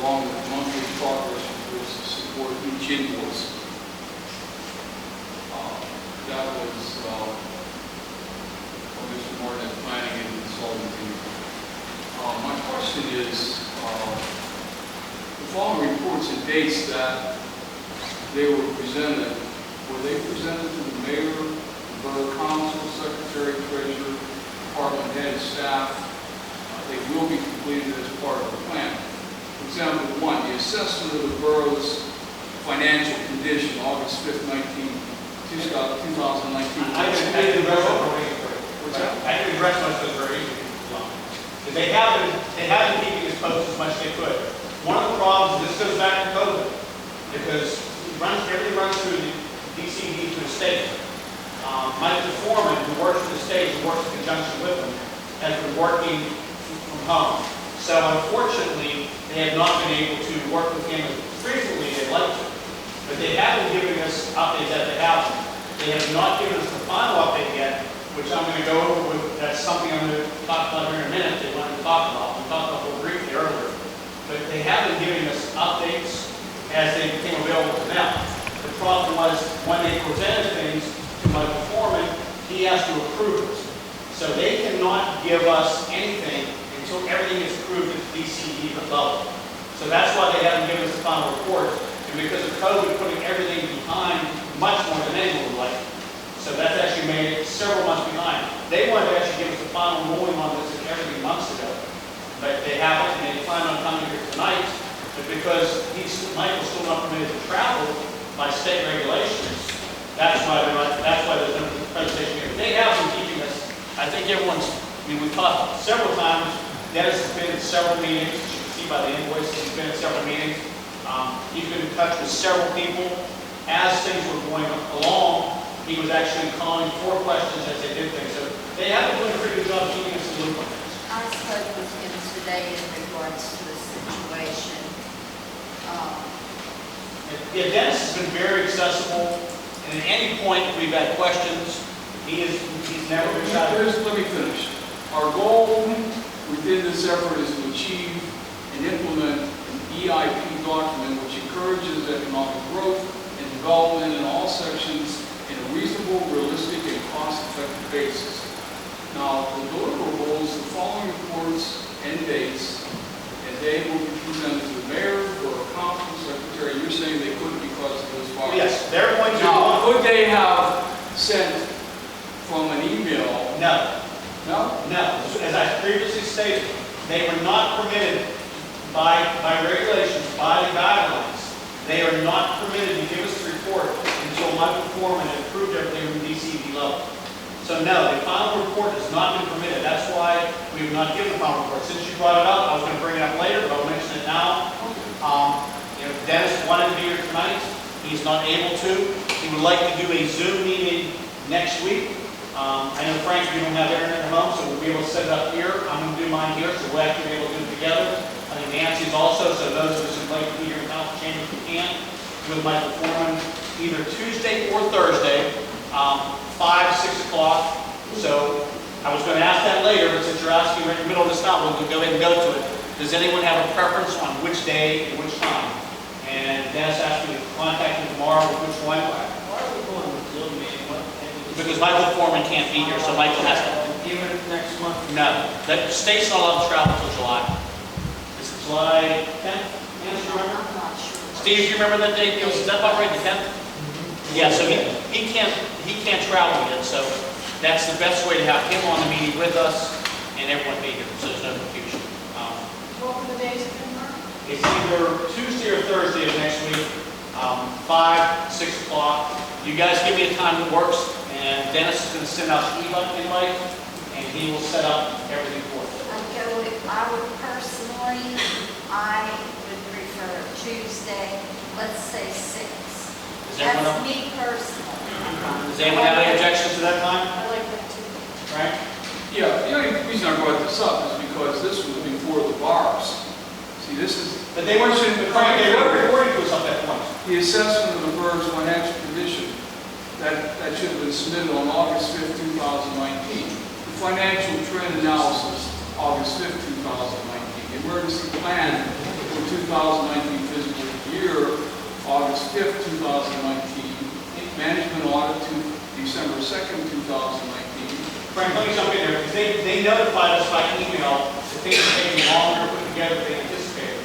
along with monthly progress reports to support each invoice. That was, Mr. Martin at Planning and Consulting team. My question is, the following reports and dates that they were presented to the mayor, the borough council, secretary, treasurer, department head, staff? They will be completed as part of the plan. For example, 1, the assessment of the borough's financial condition, August 5th, 2019. I didn't address that very easily. What's that? I didn't address most of those very easily. Because they have been keeping us posted as much as they could. One of the problems, this goes back to COVID, because everything runs through the DCD to the state. Mike, the foreman, who works for the state, who works in conjunction with them, has been working from home. So unfortunately, they have not been able to work with him as frequently as they'd like to. But they have been giving us updates as they have them. They have not given us the final update yet, which I'm going to go over with. That's something I'm going to talk about here in a minute. They wanted to talk about. We talked about it briefly earlier. But they have been giving us updates as they became available to them. The problem was when they presented things to my foreman, he has to approve it. So they cannot give us anything until everything is approved at the DCD level. So that's why they haven't given us the final report. And because of COVID putting everything behind much more than anyone would like. So that's actually made it several months behind. They wanted to actually give us the final ruling on this everything months ago. But they haven't, and they plan on coming here tonight. But because Michael's still not permitted to travel by state regulations, that's why there's no presentation here. They have been keeping us, I think we've talked several times. Dennis has been at several meetings. As you can see by the invoices, he's been at several meetings. He's been in touch with several people. As things were going along, he was actually calling for questions as they did things. So they have been doing a pretty good job keeping us in the loop on this. I spoke with him today in regards to the situation. Yeah, Dennis has been very accessible, and at any point we've had questions, he's never been shy. Let me finish. Our goal within this effort is to achieve and implement an EIP document which encourages economic growth and development in all sections in a reasonable, realistic, and cost-effective basis. Now, the deliverables, the following reports and dates, and they will be presented to the mayor or council secretary. You're saying they couldn't because of this far? Yes, they're going to. Now, could they have sent from an email? No. No? No, as I previously stated, they were not permitted by regulations, by the guidelines. They are not permitted to give us the report until Michael Foreman has approved everything from DCD level. So no, the final report has not been permitted. That's why we have not given the final report. Since you brought it up, I was going to bring it up later, but I'll mention it now. Dennis wanted to be here tonight. He's not able to. He would like to do a Zoom meeting next week. I know, Frank, we don't have internet at home, so we'll be able to set it up here. I'm going to do mine here, so we'll actually be able to do it together. I think Nancy's also, so those of us who'd like to be here in council chambers, we can, with Michael Foreman, either Tuesday or Thursday, 5, 6 o'clock. So I was going to ask that later, but since you're asking right in the middle of this now, we'll go ahead and go to it. Does anyone have a preference on which day and which time? And Dennis asked me to contact him tomorrow with which one. Why are we going with Zoom meeting? Because Michael Foreman can't be here, so Michael has to. Even if next month? No, the state's not allowed to travel until July. Is it July 10th? Yes, you remember? I'm not sure. Steve, do you remember that date? Is that about right, the 10th? Yeah, so he can't travel yet, so that's the best way to have him on the meeting with us and everyone be here, so there's no confusion. What were the days again, Mark? It's either Tuesday or Thursday of next week, 5, 6 o'clock. You guys give me a time that works, and Dennis is going to send out an invite, and he will set up everything for us. I would personally, I would prefer Tuesday, let's say 6. That's me personally. Does anyone have any objections to that time? I like that too. Right? Yeah, the only reason I brought this up is because this was before the bars. See, this is... But they weren't, Frank, they weren't reporting to us at that point. The assessment of the bird's financial condition, that should have been submitted on August 5th, 2019. The financial trend analysis, August 5th, 2019. The emergency plan for 2019 fiscal year, August 5th, 2019. Management audit to December 2nd, 2019. Frank, let me jump in there, because they notified us by email that things are taking longer to put together than they anticipated.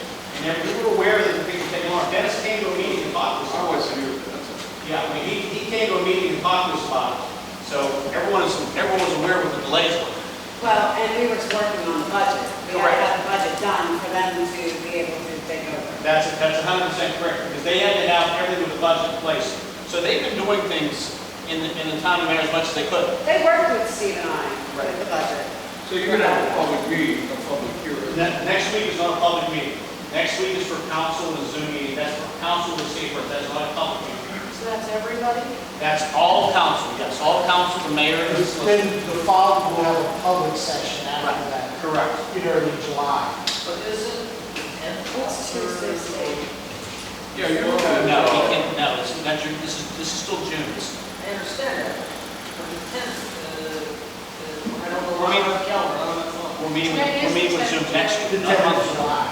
And we were aware that the things were taking longer. Dennis came to a meeting and talked to us. I wasn't here, but that's okay. Yeah, I mean, he came to a meeting and talked to us about it. So everyone was aware what the delays were. Well, and we were working on the budget. We had to Correct. have the budget done for them to be able to take over. That's 100% correct, because they had to have everything with the budget in place. So they've been doing things in the time of mayor as much as they could. They worked with Steve and I with the budget. So you're going to have a public meeting, a public hearing. Next week is not a public meeting. Next week is for council and Zoom meeting. That's for council to see first. That's not a public meeting. So that's everybody? That's all council, yes. All council, the mayor, and the Then solicitor. the following, we'll have a public session after that. Correct. In early July. But isn't... What's Tuesday's date? Yeah, you're looking at... No, he can't, no, this is still June. I understand that. But the 10th, I don't know We're why meeting- on the calendar, I don't know. We're meeting with Zoom next The week. 10th of July.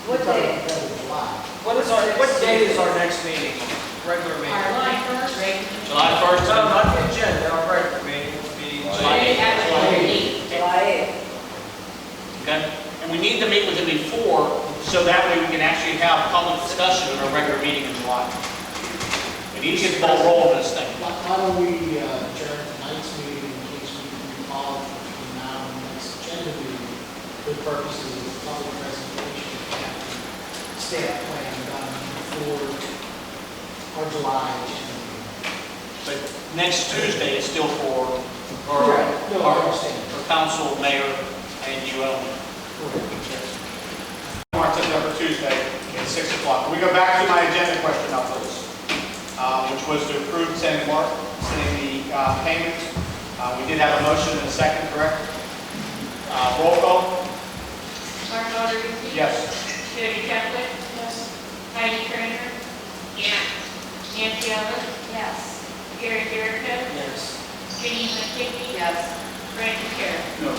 What day? The 10th of July. What date is our next meeting? Regular meeting? July 1st? July 1st. No, not the agenda, our regular meeting will be... July 8th. July 8th. Okay? And we need to meet with him before, so that way we can actually have public discussion at our regular meeting in July. We need to get the ball rolling this thing. Why don't we adjourn tonight's meeting in case we can recall between now and the next agenda meeting for the purposes of the public presentation and staff plan done before our July agenda meeting. But next Tuesday is still for Correct. No, I understand. for council, mayor, and you only. Mark took it up for Tuesday at 6 o'clock. Can we go back to my agenda question now, please? Which was to approve sending the payment. We did have a motion and a second, correct? Roll call? Mark Rodriguez? Yes. Jody Chapman? Yes. Heidi Trainer? Yes. Nancy Ellis? Yes. Gary Jericho? Yes. Jenny McKinney? Yes. Randy Carey? No.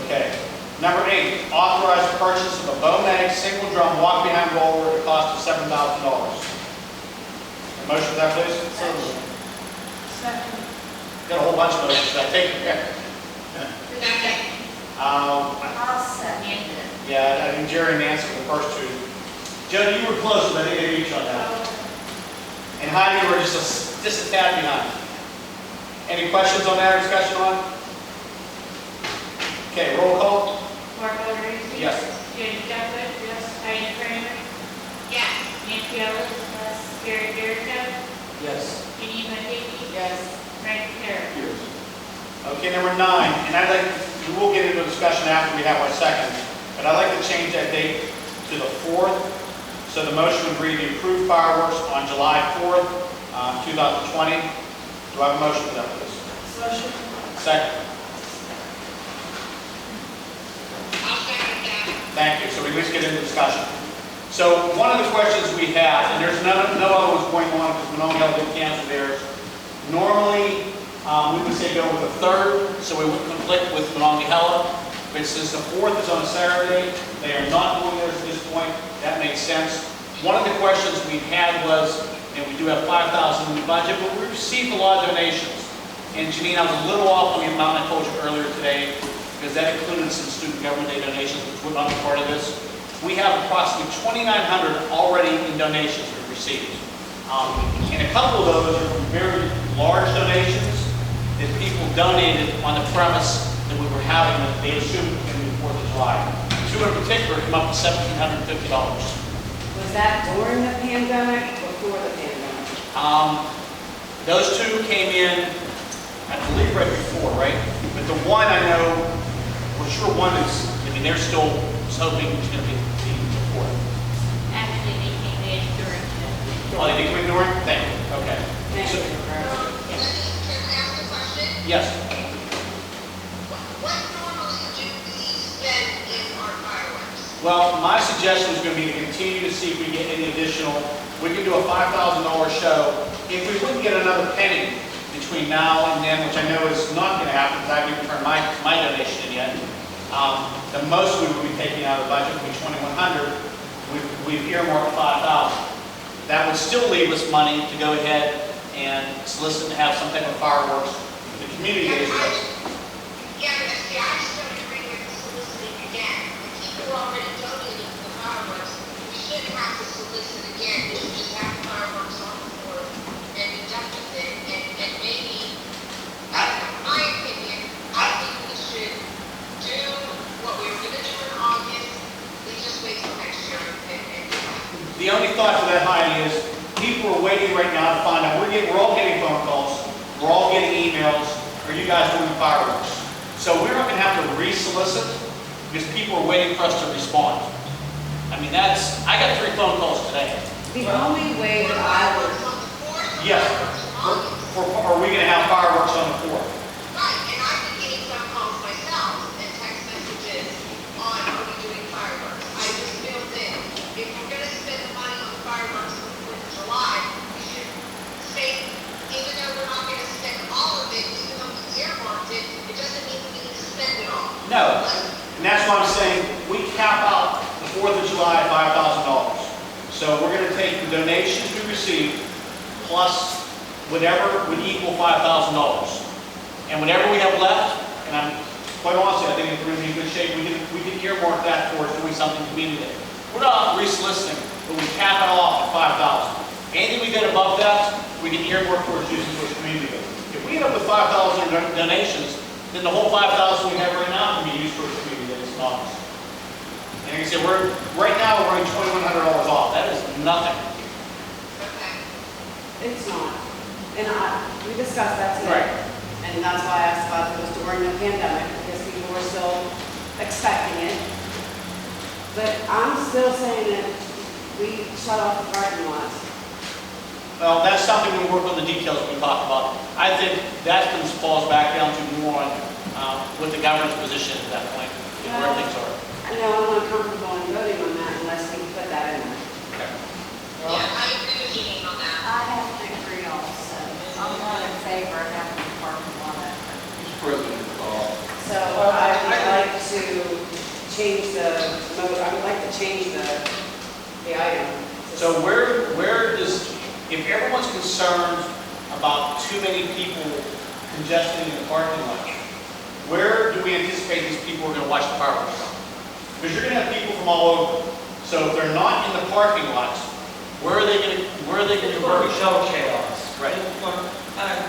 Okay. Number 8, authorize purchase of a Bowmatic single drum walk behind roller at a cost of $7,000. Motion for that, please? Second. Got a whole bunch of motions, I take it, yeah. I'll second it. Yeah, I think Jerry and Nancy were the first two. Joe, you were close, but I think they beat you on that. And Heidi, you were just a tad behind. Any questions on that or discussion on? Okay, roll call? Mark Alderson? Yes. Jenny Duffett? Yes. Heidi Kramer? Yes. Nancy Ellis? Yes. Gary Jericho? Yes. Jenny Hickey? Yes. Frank Terra? Okay, number 9, and I'd like, we will get into a discussion after we have our second, but I'd like to change that date to the 4th. So the motion would read the approved fireworks on July 4th, 2020. Do I have a motion for that, please? Motion. Second. I'll second that. Thank you. So we at least get into discussion. So one of the questions we had, and there's no other ones going on because Monongah Hill did cancel theirs. Normally, we would say go with the 3rd, so we wouldn't conflict with Monongah Hill. But since the 4th is on a Saturday, they are not doing theirs at this point. That makes sense. One of the questions we had was, and we do have $5,000 in the budget, but we received a lot of donations. And Janine, I was a little off on the amount I told you earlier today, because that included some student government day donations, which would not be part of this. We have approximately 2,900 already in donations we've received. And a couple of those are very large donations that people donated on the premise that we were having that they assumed it was going to be the 4th of July. Two in particular come up to $1,750. Was that during the pandemic, before the pandemic? Those two came in, I believe, right before, right? But the one I know, we're sure one is, I mean, they're still hoping it's going to be the 4th. Actually, they came in during the. Oh, they did come in during? Thank you. Okay. Thank So- you. Can I ask a question? Yes. What normally do we spend in our fireworks? Well, my suggestion is going to be to continue to see if we get any additional. We can do a $5,000 show. If we wouldn't get another penny between now and then, which I know is not going to happen because I haven't even turned my donation in yet, the most we would be taking out of the budget would be $2,100. We've earmarked $5,000. That would still leave us money to go ahead and solicit and have some type of fireworks for the community. Yeah, but see, I just don't agree with soliciting again. If people already donated to the fireworks, we shouldn't have to solicit again. We should just have the fireworks on the board and be done with it. And maybe, in my opinion, I think we should do what we were going to do in August. We just wait till next year and do that. The only thought to that, Heidi, is people are waiting right now to find out. We're all getting phone calls. We're all getting emails. Are you guys doing fireworks? So we're not going to have to re-solicit because people are waiting for us to respond. I mean, I got 3 phone calls today. The only way that I would, Fireworks on the fourth. Yes. Are we going to have fireworks on the 4th? Right, and I've been getting phone calls myself and text messages on, are we doing fireworks? I just feel that if we're gonna spend the money on fireworks on the 4th of July, we should say, even though we're not gonna spend all of it, even though we earmarked it, it doesn't mean we need to spend it all. No. And that's why I'm saying we cap out the 4th of July at $5,000. So we're going to take the donations we received plus whatever would equal $5,000. And whatever we have left, and I'm quite honestly, I think if we're going to be in good shape, we can earmark that towards doing something community day. We're not re-soliciting, but we cap it off at $5,000. Anything we get above that, we can earmark towards using towards community day. If we end up with 5,000 donations, then the whole 5,000 we have right now can be used towards community days in August. And like I said, right now we're running $2,100 off. That is nothing. Okay. it's not. And we discussed that today. Right. And that's why I asked about if it was during the pandemic, because people were still expecting it. But I'm still saying that we shut off the parking lots. Well, that's something we work on the details we talked about. I think that falls back down to more on what the governor's position at that point, and where things are. I know I'm not comfortable in voting on that unless we put that in there. Okay. Yeah, I agree with Janine on that. I have to agree also. I'm not in favor of having a parking lot open. President call. So I would like to change I would like to change the item. So where does if everyone's concerned about too many people congesting in the parking lot, where do we anticipate these people are going to watch the fireworks from? Because you're going to have people from all over. So if they're not in the parking lots, where are they going to It's going to show chaos. Right.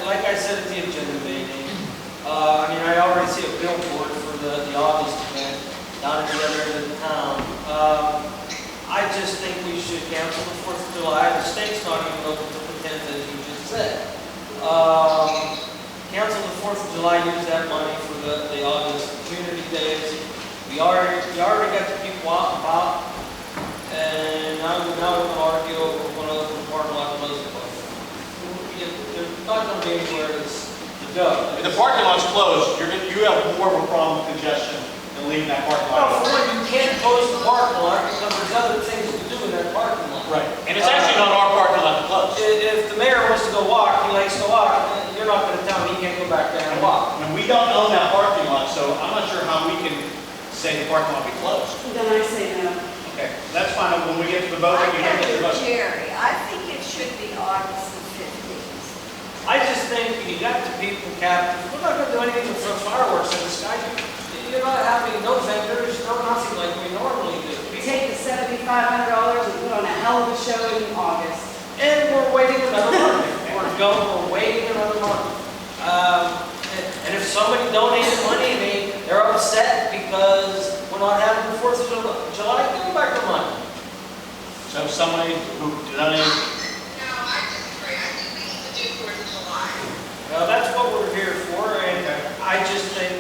Like I said at the agenda meeting, I already see a billboard for the August event down at the other end of the town. I just think we should cancel the 4th of July. The state's not even open to the 10th, as you just said. Cancel the 4th of July, use that money for the August community days. We already got the people out and about, and now we're going to argue over one of the parking lot closing. There's not going to be anywhere to go. If the parking lot's closed, you have more of a problem with congestion than leaving that parking Well, lot. for one, you can't close the parking lot because there's other things to do in that parking lot. Right. And it's actually not our parking lot to close. If the mayor wants to go walk, he likes to walk, you're not going to tell him he can't go back there and walk. And we don't own that parking lot, so I'm not sure how we can say the parking lot be closed. Then I say no. Okay, that's fine. When we get to the vote, I we can get to the agree with vote. Jerry. I think it should be August the 15th. I just think you got the people captive. We're not going to do anything for fireworks in the sky. You're not having no vendors, no nothing like we normally do. We take the $7,500 and put on a hell of a show in August. And we're waiting another month. We're waiting another month. And if somebody donated money, they're upset because we're not having the 4th of July, give them back their money. So somebody who donated, No, I disagree. I think we need to do 4th of July. Well, that's what we're here for, and I just think,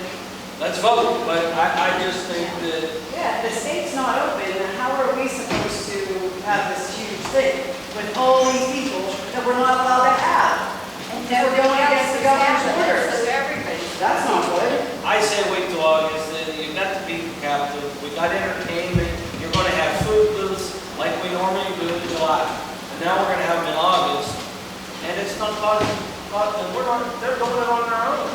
let's vote, but I just think that, Yeah, the state's not open, and how are we supposed to have this huge thing with all these people that we're not allowed to have? And We're going against the governor's orders. So everybody. That's not good. I say wait till August, you've got the people captive, we got entertainment, you're gonna have food booths like we normally do in July. And now we're gonna have them in August, and it's not causing, they're doing it on their own.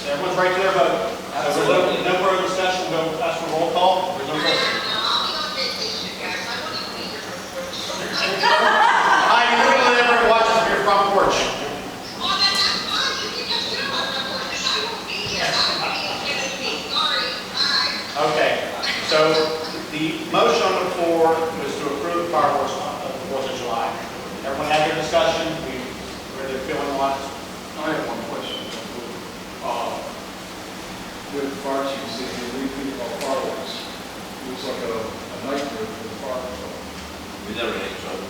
everyone's right to their vote. Absolutely. No further discussion, we'll ask for roll call. There's no No, further. I'll be on vacation, guys. I want to be here for 4th of July. Hi, you're going to let everyone watch us from your front porch. Oh, that's fine. You can just do it on the board, because I won't be here. I won't be in Tennessee. Sorry. Bye. Okay, so the motion on the floor was to approve the fireworks on the 4th of July. Everyone had their discussion, where they're feeling on it. I have one question. With the fire chief saying they think about fireworks, it was like a nightmare for the fire department. We never had any trouble.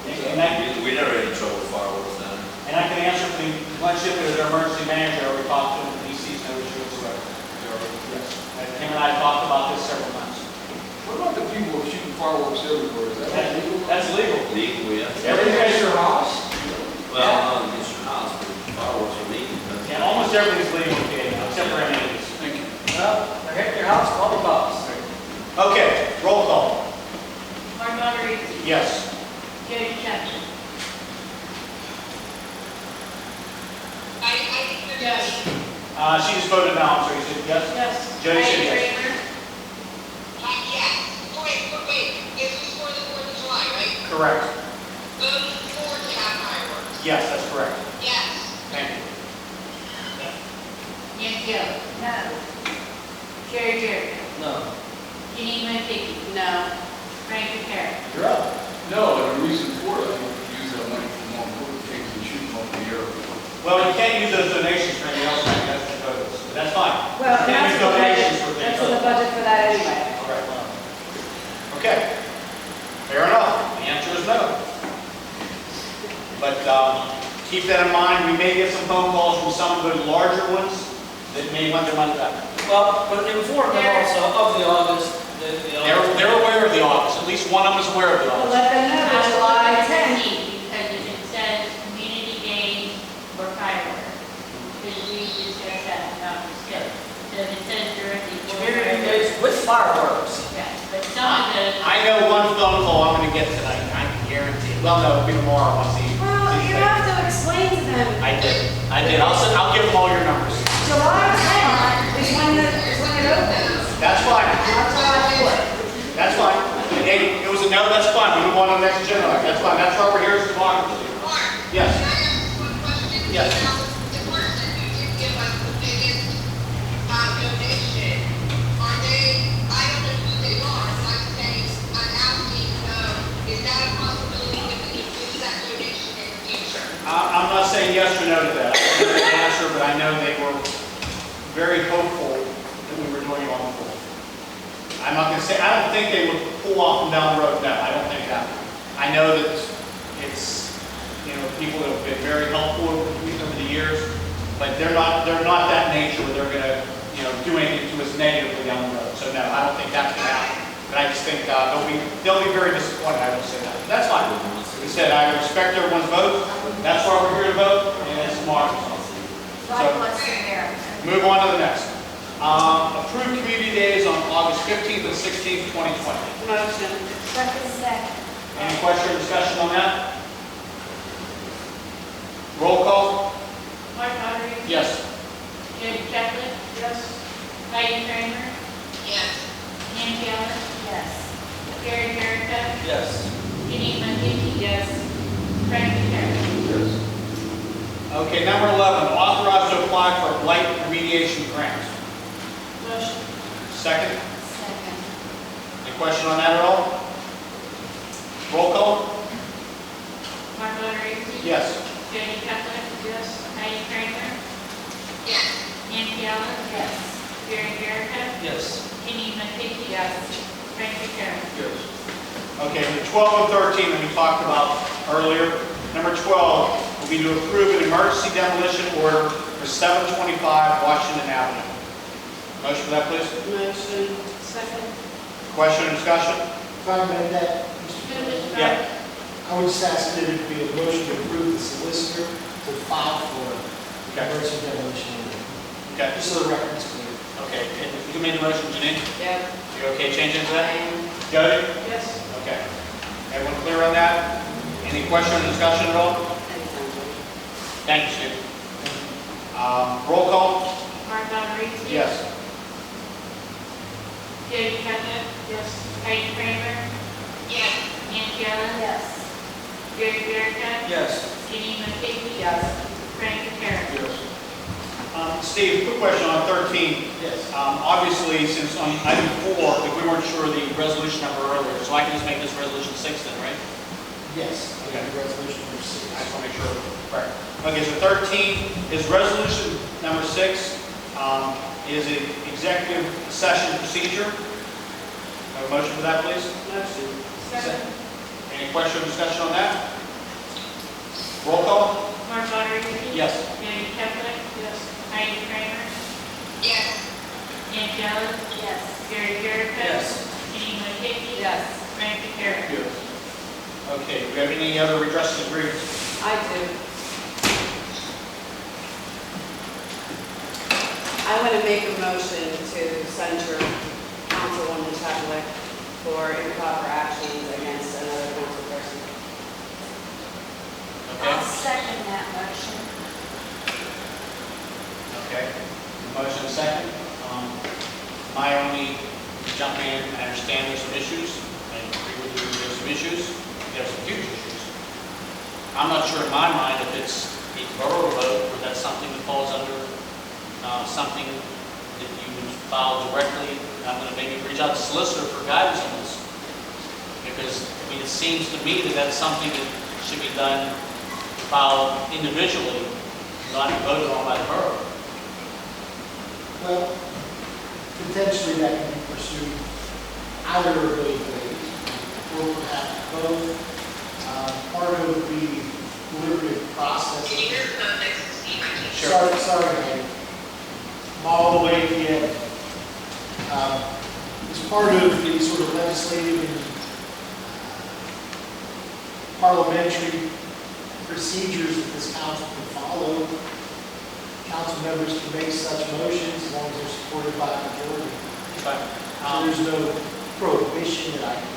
And We never had any trouble with fireworks then. I can answer for the Glenn Shipley, their emergency manager, we talked to him, and he sees no issue whatsoever. Yes. And him and I talked about this several times. What about the people who are shooting fireworks everywhere? Is that legal? That's legal. Legally, yeah. Everything at your house? Well, not against your house, but fireworks are legal. Yeah, almost everything's legal in Canada, except for amenities. Thank you. Well, they're hitting your house, call the cops. Okay, roll call. Martin Bowery, Yes. Jerry Chapman. I think there's. Yes. She just voted now, so you said yes? Yes. Jody said Diane yes. Kramer, Yes. Wait. This was for the 4th of July, right? Correct. Voting for to have fireworks. Yes, that's correct. Yes. Thank you. Nancy Ellis, No. Jerry, No. Janine Markey, No. Frank Carter. You're up. No, and the reason for it, I think we use that money for more important things than shooting off the air. Well, you can't use those donations for anything else, like that's the code, but that's fine. Well, You can't use that's the donations budget, for things. that's in the budget for that anyway. All right. Okay, fair enough, the answer is no. But keep that in mind, we may get some phone calls from some of the larger ones that may want their money back. Well, but inform them also of the August, They're aware of the office, at least one of them is aware of the Well, office. let them know that July 10th. Because it says community days for fireworks. Because we discussed that about the state. So if it says directly for community fireworks. days with fireworks. Yeah, but some of the. I know one phone call I'm gonna get tonight, I can guarantee. Well, no, it'll be tomorrow, I'll see. Well, you have to explain to them, I did. I'll give them all your numbers. July 10th is when it opens, That's fine. not July 4th. That's fine. Hey, it was a no, that's fine. We move on to the next agenda. That's fine. That's why we're here is democracy. very hopeful that we were doing it on the floor. I'm not gonna say, I don't think they would pull off and down the road, no, I don't think that. I know that it's, you know, people that have been very helpful over the years, but they're not that nature where they're gonna, you know, do anything to us negatively down the road. So no, I don't think that's gonna happen. But I just think they'll be very disappointed, I will say that. But that's fine. We said, I respect everyone's vote, that's why we're here to vote, and it's marvelous. God bless America. Move on to the next. Approved community days on August 15th and 16th, 2020. Motion. Second. Any question or discussion on that? Roll call? Mark Hodry. Yes. Jody Chapman. Yes. Heidi Kramer. Yes. Nancy Ellen. Yes. Gary Jericho. Yes. Jenny Mandel. Yes. Frank Karen. Okay, number 11, authorized to apply for a blight remediation grant. Motion. Second, Second. any question on that at all? Roll call? Mark Hodry. Yes. Jody Chapman. Yes. Heidi Kramer. Yes. Nancy Ellen. Yes. Gary Jericho. Yes. Jenny Mandel. Yes. Frank Karen. Okay, the 12 and 13 that we talked about earlier. Number 12 will be to approve an emergency demolition order for 725 Washington Avenue. Motion for that, please. Motion. Second. Question or discussion? If I may that, Mr. President, Yeah. I would just ask that it be a motion to approve the solicitor to file for Okay. emergency demolition. Okay. Just so the record's clear. Okay, and who made the motion, Janine? Yep. You okay changing to that? Jody? Yes. Okay. Everyone clear on that? Any question or discussion at all? Thank you, Steve. Roll call? Mark Hodry. Yes. Jody Chapman. Yes. Heidi Kramer. Yes. Nancy Ellen. Yes. Gary Jericho. Yes. Jenny Mandel. Yes. Frank Karen. Steve, quick question on 13. Yes. Obviously, since on item 4, if we weren't sure of the resolution number earlier, so I can just make this resolution 6 then, right? Yes. Okay. Resolution number 6. I just want to make sure. Correct. Okay, so 13 is resolution number 6, is an executive session procedure. Have a motion for that, please? Motion. Second. Any question or discussion on that? Roll call? Mark Hodry. Yes. Jody Chapman. Yes. Heidi Kramer. Yes. Nancy Ellen. Yes. Gary Jericho. Yes. Jenny Mandel. Yes. Frank Karen. Okay, do we have any other redress of grievances? I do. I want to make a motion to censure Councilwoman Chadwick for improper actions against another council person. I'll Okay. second that motion. Okay. Motion second. My only jump in, I understand there's some issues. I agree with you, there's some issues. There's some huge issues. I'm not sure in my mind if it's a borough vote or that's something that falls under something that you would file directly. I'm going to maybe reach out to solicitor for guidance on this. Because, I mean, it seems to me that that's something that should be done, filed individually, not voted on by the borough. Well, potentially that can be pursued either of those ways, or perhaps both. Part of the deliberative process. Can you hear from next to Steve? I can't. Sorry, Andy. I'm all the way at the end. As part of the sort of legislative and parliamentary procedures that this council can follow, council members can make such motions as long as they're supported by a majority. But, So there's no prohibition that I can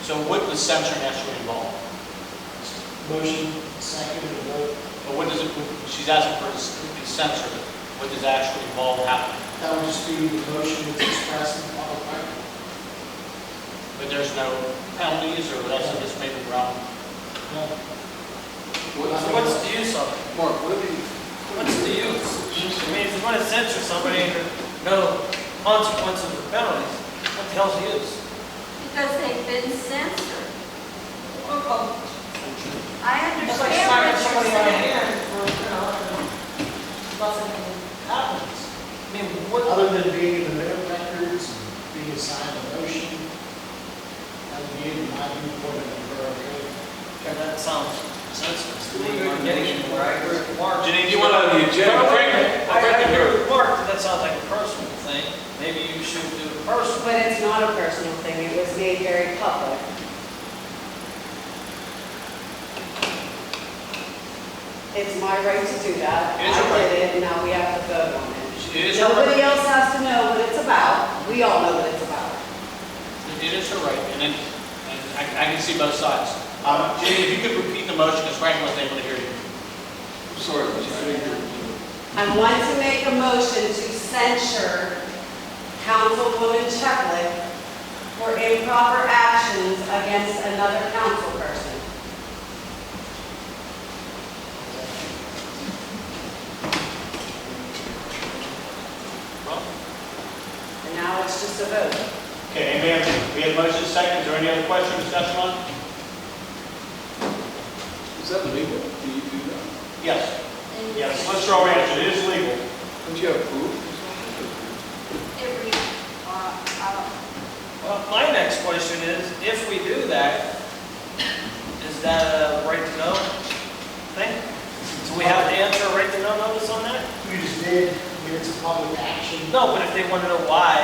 so what does censoring actually involve? motion, second, and vote. But what does it, she's asking for is censored. What does actually involve happening? That would just be the motion that's expressed in the public record. But there's no penalties or else it just maybe wrong. So what's the use of it? Mark, what do you? What's the use? I mean, if you want to censor somebody, no consequences or penalties, what the hell's the use? Because they've been censored. I It's like understand smacking what somebody you're on the saying. hand for, nothing happens. mean, what, Other than being in the minute records and being assigned a motion, that would be in my viewpoint of the borough code. okay, that sounds sensible to me. We're getting anywhere. I agree with Mark. Janine, do you want to? I agree with Mark, that sounds like a personal thing. Maybe you should do it personal. But it's not a personal thing, it was made very public. It's my right to do that. It is your I right. did it, and now we have to vote on it. It is your Nobody right. else has to know what it's about. We all know what it's about. It is her right, and then, and I can see both sides. Janine, if you could repeat the motion, because Frank wasn't able to hear you. I'm sorry, but I didn't hear you. I want to make a motion to censure Councilwoman Cheklik for improper actions against another council person. And now it's just a vote. Okay, we have motion second. Is there any other question, discussion on? Is that legal? Do you do that? Yes. Yes, let's throw ranch. It is legal. Don't you have proof? Every, I don't, Well, my next question is, if we do that, is that a right to know thing? Do we have to answer a right to know notice on that? You just did, I mean, it's a public action. No, but if they want to know why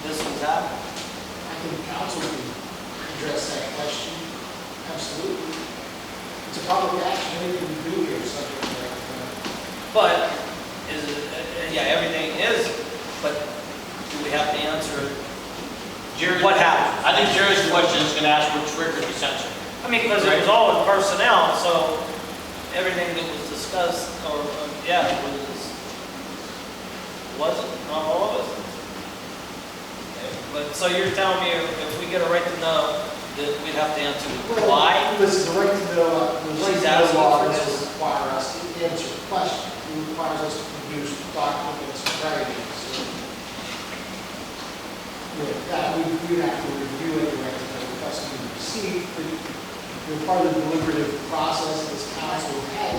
this was happening. I think council can address that question, absolutely. It's a public action, anything we do here is subject to that. But is it, yeah, everything is, but do we have to answer Jerry, what happened? I think Jerry's question is going to ask what triggered the censor. I mean, because it was all in personnel, so everything that was discussed, or, yeah, wasn't, not all of it. But, so you're telling me if we get a right to know, that we'd have to answer why? Listen, the right to know, the right She's to know asking law for doesn't this. require us to answer the question. It requires us to produce documents and writings. So, with that, we have to review it, right to know the custom we receive, but you're part of the deliberative process this council has,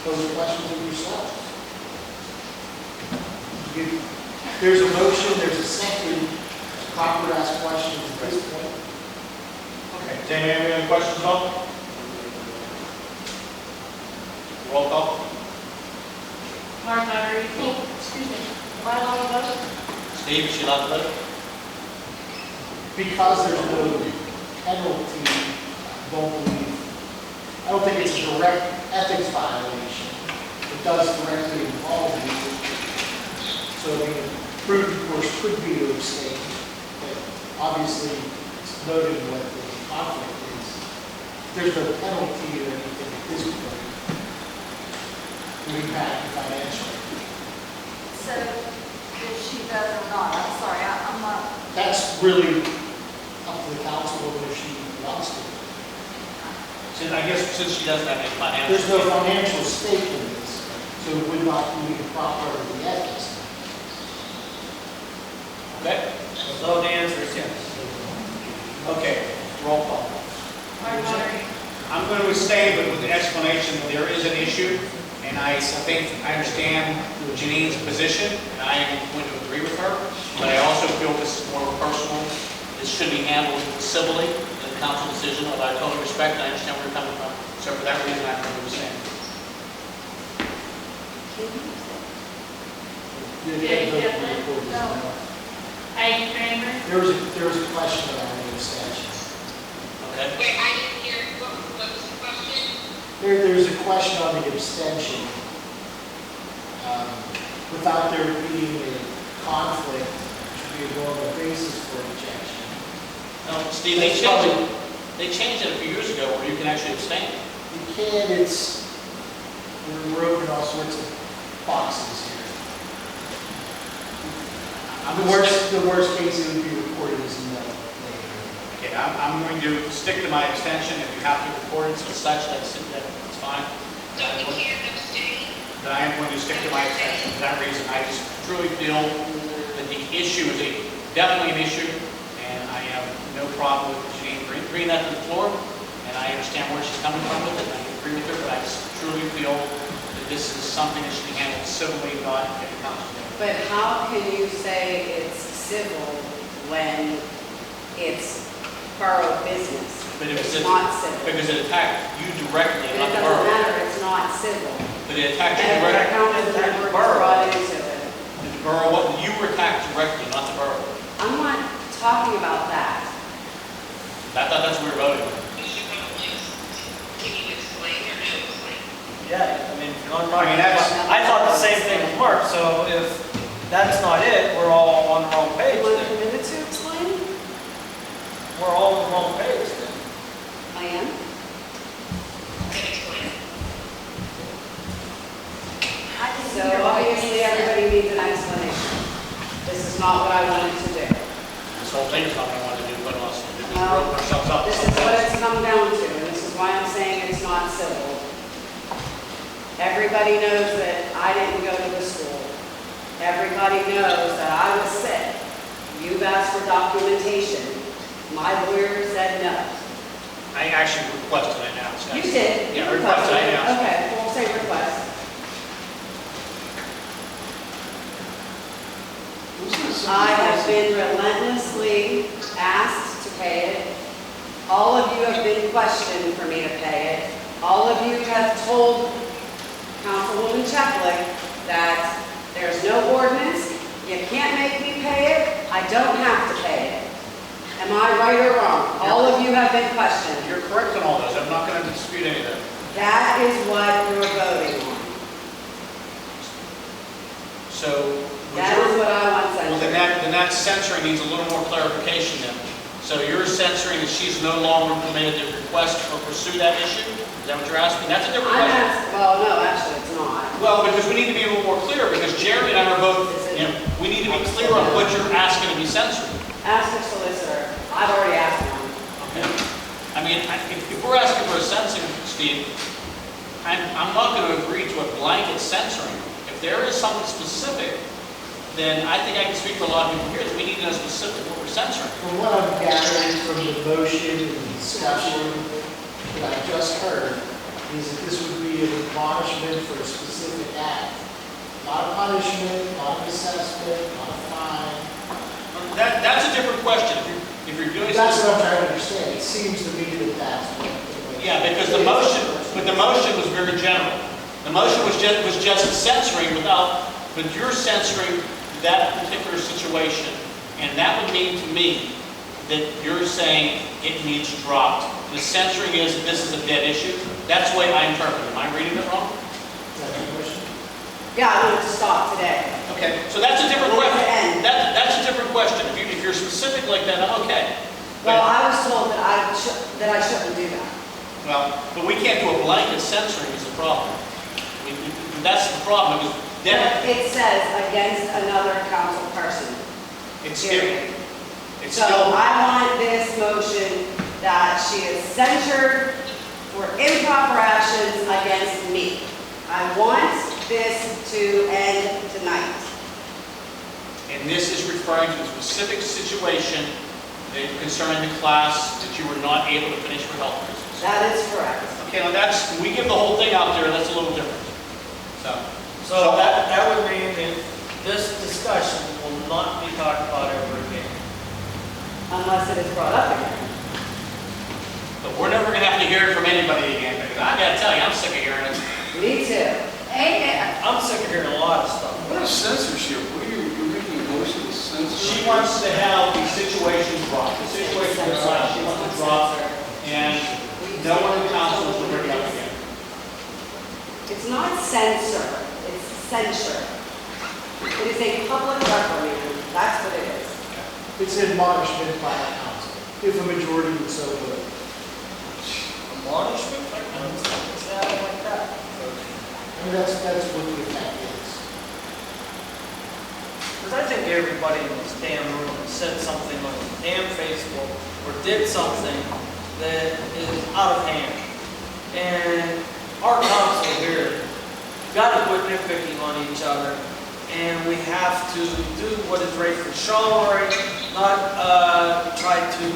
those questions of yourself. There's a motion, there's a second, it's proper to ask questions at this point. Okay. Does anybody have any other questions at all? Roll call. Mark Daugherty. Excuse me. Am I allowed to vote? Steve, is she allowed to vote? Because there's no penalty, I don't think it's a direct ethics violation. It does directly involve you. So the prudent course could be to abstain, but obviously it's noted what the conflict is. There's no penalty or anything at this point. To impact the financial. so if she does or not, I'm sorry, I'm not, That's really up to the council whether she wants to. I guess since she doesn't have any financial. There's no financial stake in this, so it would not be proper of the ethics. Okay. So the answer is yes. Okay. Roll call. Mark Daugherty. I'm going to abstain, but with the explanation, there is an issue, and I think I understand Janine's position, and I am going to agree with her, but I also feel this is more personal. This should be handled civilly, in the council decision, although I totally respect and I understand where you're coming from. So for that reason, I'm going to abstain. Heidi Kramer. There was a question about the extension. Okay? Wait, I didn't hear, what was the question? There's a question on the abstention. Without there being a conflict, should be a normal basis for rejection. No, Steve, they changed it. They changed it a few years ago where you can actually abstain. You can, we're opening all sorts of boxes here. The worst case it would be reported as no later. Okay, I'm going to stick to my abstention. If you have to record it as such, that's fine. So we can't abstain? But I am going to stick to my abstention for that reason. I just truly feel that the issue is definitely an issue, and I have no problem with Janine bringing that to the floor, and I understand where she's coming from with it, and I agree with her, but I just truly feel that this is something that should be handled civilly, not at the council table. But how can you say it's civil when it's borough business? But if It's not civil. Because it attacked you directly, And not it the doesn't borough. matter, it's not civil. But it attacked you And if directly. the council member was brought into it. The borough, you were attacked directly, not the borough. I'm not talking about that. I thought that's what we were voting on. Mr. Robles, can you explain or no explain? Yeah, I mean, if you're not I mean, that's- I thought the same thing as Mark, so if that's not it, we're all on the wrong page Want a then. minute to explain? We're all on the wrong page then. I am. Then explain. I didn't So hear what you obviously, said. everybody needs an explanation. This is not what I wanted to do. This whole thing is not what I wanted to do, but also, we Well, broke ourselves up. to This is something what else. it's come down to, and this is why I'm saying it's not civil. Everybody knows that I didn't go to the school. Everybody knows that I was sick. You've asked for documentation. My lawyer said no. I actually requested it now. You did. Yeah, You requested, I requested. announced. Okay, we'll say request. I have been relentlessly asked to pay it. All of you have been questioned for me to pay it. All of you have told Councilwoman Chaplik that there's no ordinance, you can't make me pay it, I don't have to pay it. Am I right or wrong? All of you have been questioned. You're correct on all those, I'm not going to dispute any of that. That is what you're voting on. So, That is what I want well, censored. then that censoring needs a little more clarification then. So you're censoring that she's no longer permitted to request or pursue that issue? Is that what you're asking? That's a different I'm question. asking, well, no, actually, it's not. Well, because we need to be a little more clear, because Jerry and I are both, we need to be clear on what you're asking to be censored. Ask the solicitor. I've already asked him. Okay? I mean, if we're asking for a censoring, Steve, I'm not going to agree to a blanket censoring. If there is something specific, then I think I can speak for a lot of people here that we need to know specifically what we're censoring. From what I'm gathering from the motion and the discussion that I just heard, is that this would be an admonishment for a specific act. Not a punishment, not an assessment, not a fine. That's a different question. If you're doing That's something. what I'm trying to understand. It seems to me that that's what. Yeah, because the motion was very general. The motion was just censoring without, but you're censoring that particular situation. And that would mean to me that you're saying it needs dropped. The censoring is that this is a dead issue. That's the way I interpret it. Am I reading it wrong? Is that your question? Yeah, I want it to stop today. Okay, so that's a different I want it question. to end. That's a different question. If you're specific like that, okay. Well, I was told that I shouldn't do that. Well, but we can't do a blanket censoring is the problem. That's the problem, because then It says against another council person. it's still, Period. it's So still, I want this motion that she is censured for improper actions against me. I want this to end tonight. and this is referring to a specific situation that concerning the class that you were not able to finish for health reasons. That is correct. Okay, now that's, when we give the whole thing out there, that's a little different. So that would mean that this discussion will not be talked about ever again. Unless it is brought up again. But we're never gonna have to hear it from anybody again, because I gotta tell you, I'm sick of hearing it. Me too. Amen. I'm sick of hearing a lot of stuff. What is censorship? What are you, you're making a motion to censor? She wants to have the situation dropped. The situation is like she wants to drop, and no one in council is to bring it up again. It's not censor, it's censure. It is a public reprimand. That's what it is. It's an admonishment by the council, if a majority would so vote. Admonishment? I don't say it like that. I mean, that's what the effect is. Because I think everybody in this damn room said something on this damn Facebook or did something that is out of hand. And our council here got to quit nitpicking on each other, and we have to do what is right for Charleroi, not try to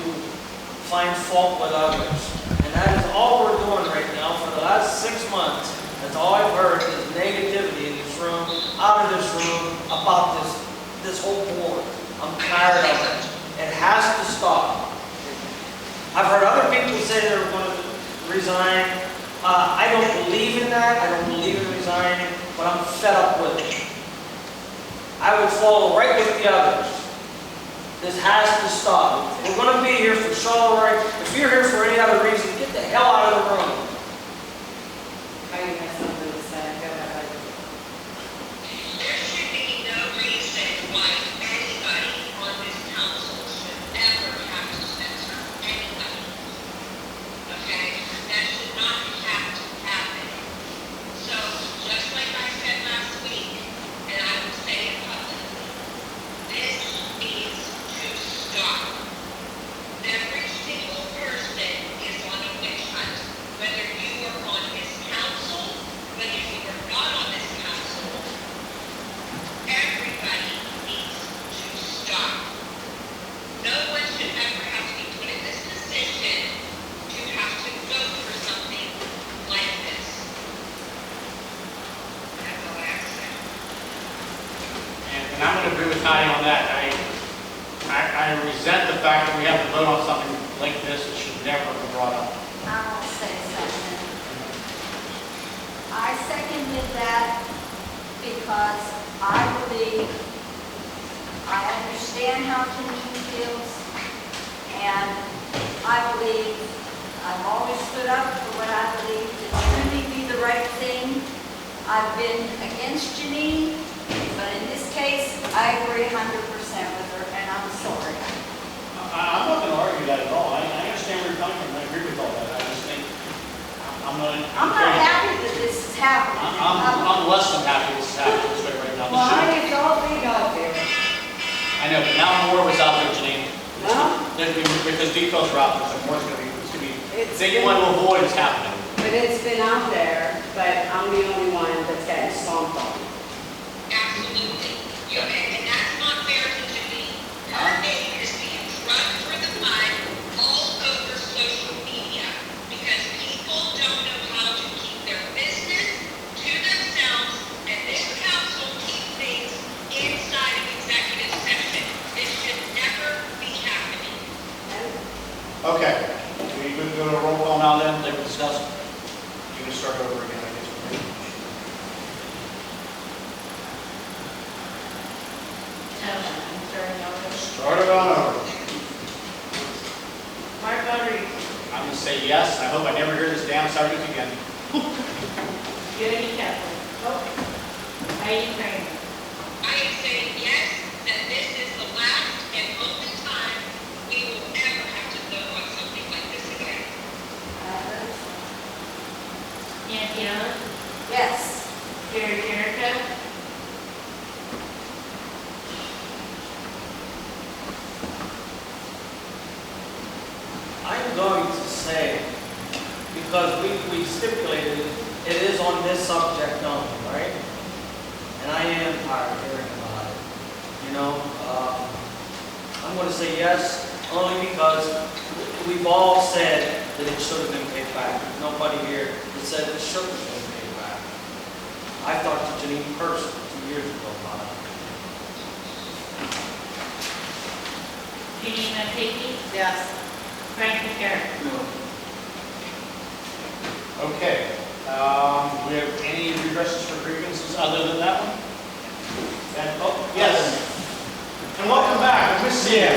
find fault with others. And that is all we're doing right now for the last 6 months. That's all I've heard is negativity in this room, out of this room, about this whole board. I'm tired of it. It has to stop. I've heard other people say they're going to resign. I don't believe in that. I don't believe in resigning, but I'm fed up with it. I would follow right with the others. This has to stop. We're going to be here for Charleroi. If you're here for any other reason, get the hell out of the room. I have something to say. Go ahead. There should be no reason why anybody on this council should ever have to censor anybody. Okay? That should not have to happen. So, just like I said last week, and I will say it publicly, this needs to stop. Every single person is on a witch hunt, whether you are on this council, whether you are not on this council. Everybody needs to stop. No one should ever have to be put in this position to have to go through something like this. That's all I have to say. And I'm going to agree with Connie on that. I resent the fact that we have to vote on something like this that should never be brought up. I'll say something. I seconded that because I believe, I understand how Janine feels, and I believe, I've always stood up for what I believe to truly be the right thing. I've been against Janine, but in this case, I agree 100% with her, and I'm sorry. I'm not going to argue that at all. I understand where you're coming from. I agree with all that. I just think I'm not happy that this is happening. I'm less than happy this is happening this way right now. Well, I think it's all big out there. I know, but now more was out there, Janine. Well, Because details are out there, so more's going to be, It's that you want to avoid is happening. but it's been out there, but I'm the only one that's getting stomped on. Absolutely. And that's not fair to Janine. Her name is being dragged through the mud all over social media because people don't know how to keep their business to themselves, and this council keeps things inside of executive session. This should never be happening. Okay. We can go to a roll call now then, like we discussed. You can start over again, I guess. I'm starting over. Start it on over. Mark Rodriguez. I'm going to say yes. I hope I never hear this damn subject again. Jody Kessler. Heidi Kramer. I am saying yes, that this is the last and only time we will ever have to vote on something like this again. Nancy Ellis. Yes. Jerry Jericho. I'm going to say, because we stipulated it is on this subject only, right? And I am tired of hearing about it. You know, I'm going to say yes, only because we've all said that it should have been paid back. There's nobody here that said it shouldn't have been paid back. I talked to Janine Person 2 years ago about it. Janine Matiki. Yes. Frank McCarron. Okay. Do we have any redresses for grievances other than that one? And, oh, yes. And welcome back. I miss you.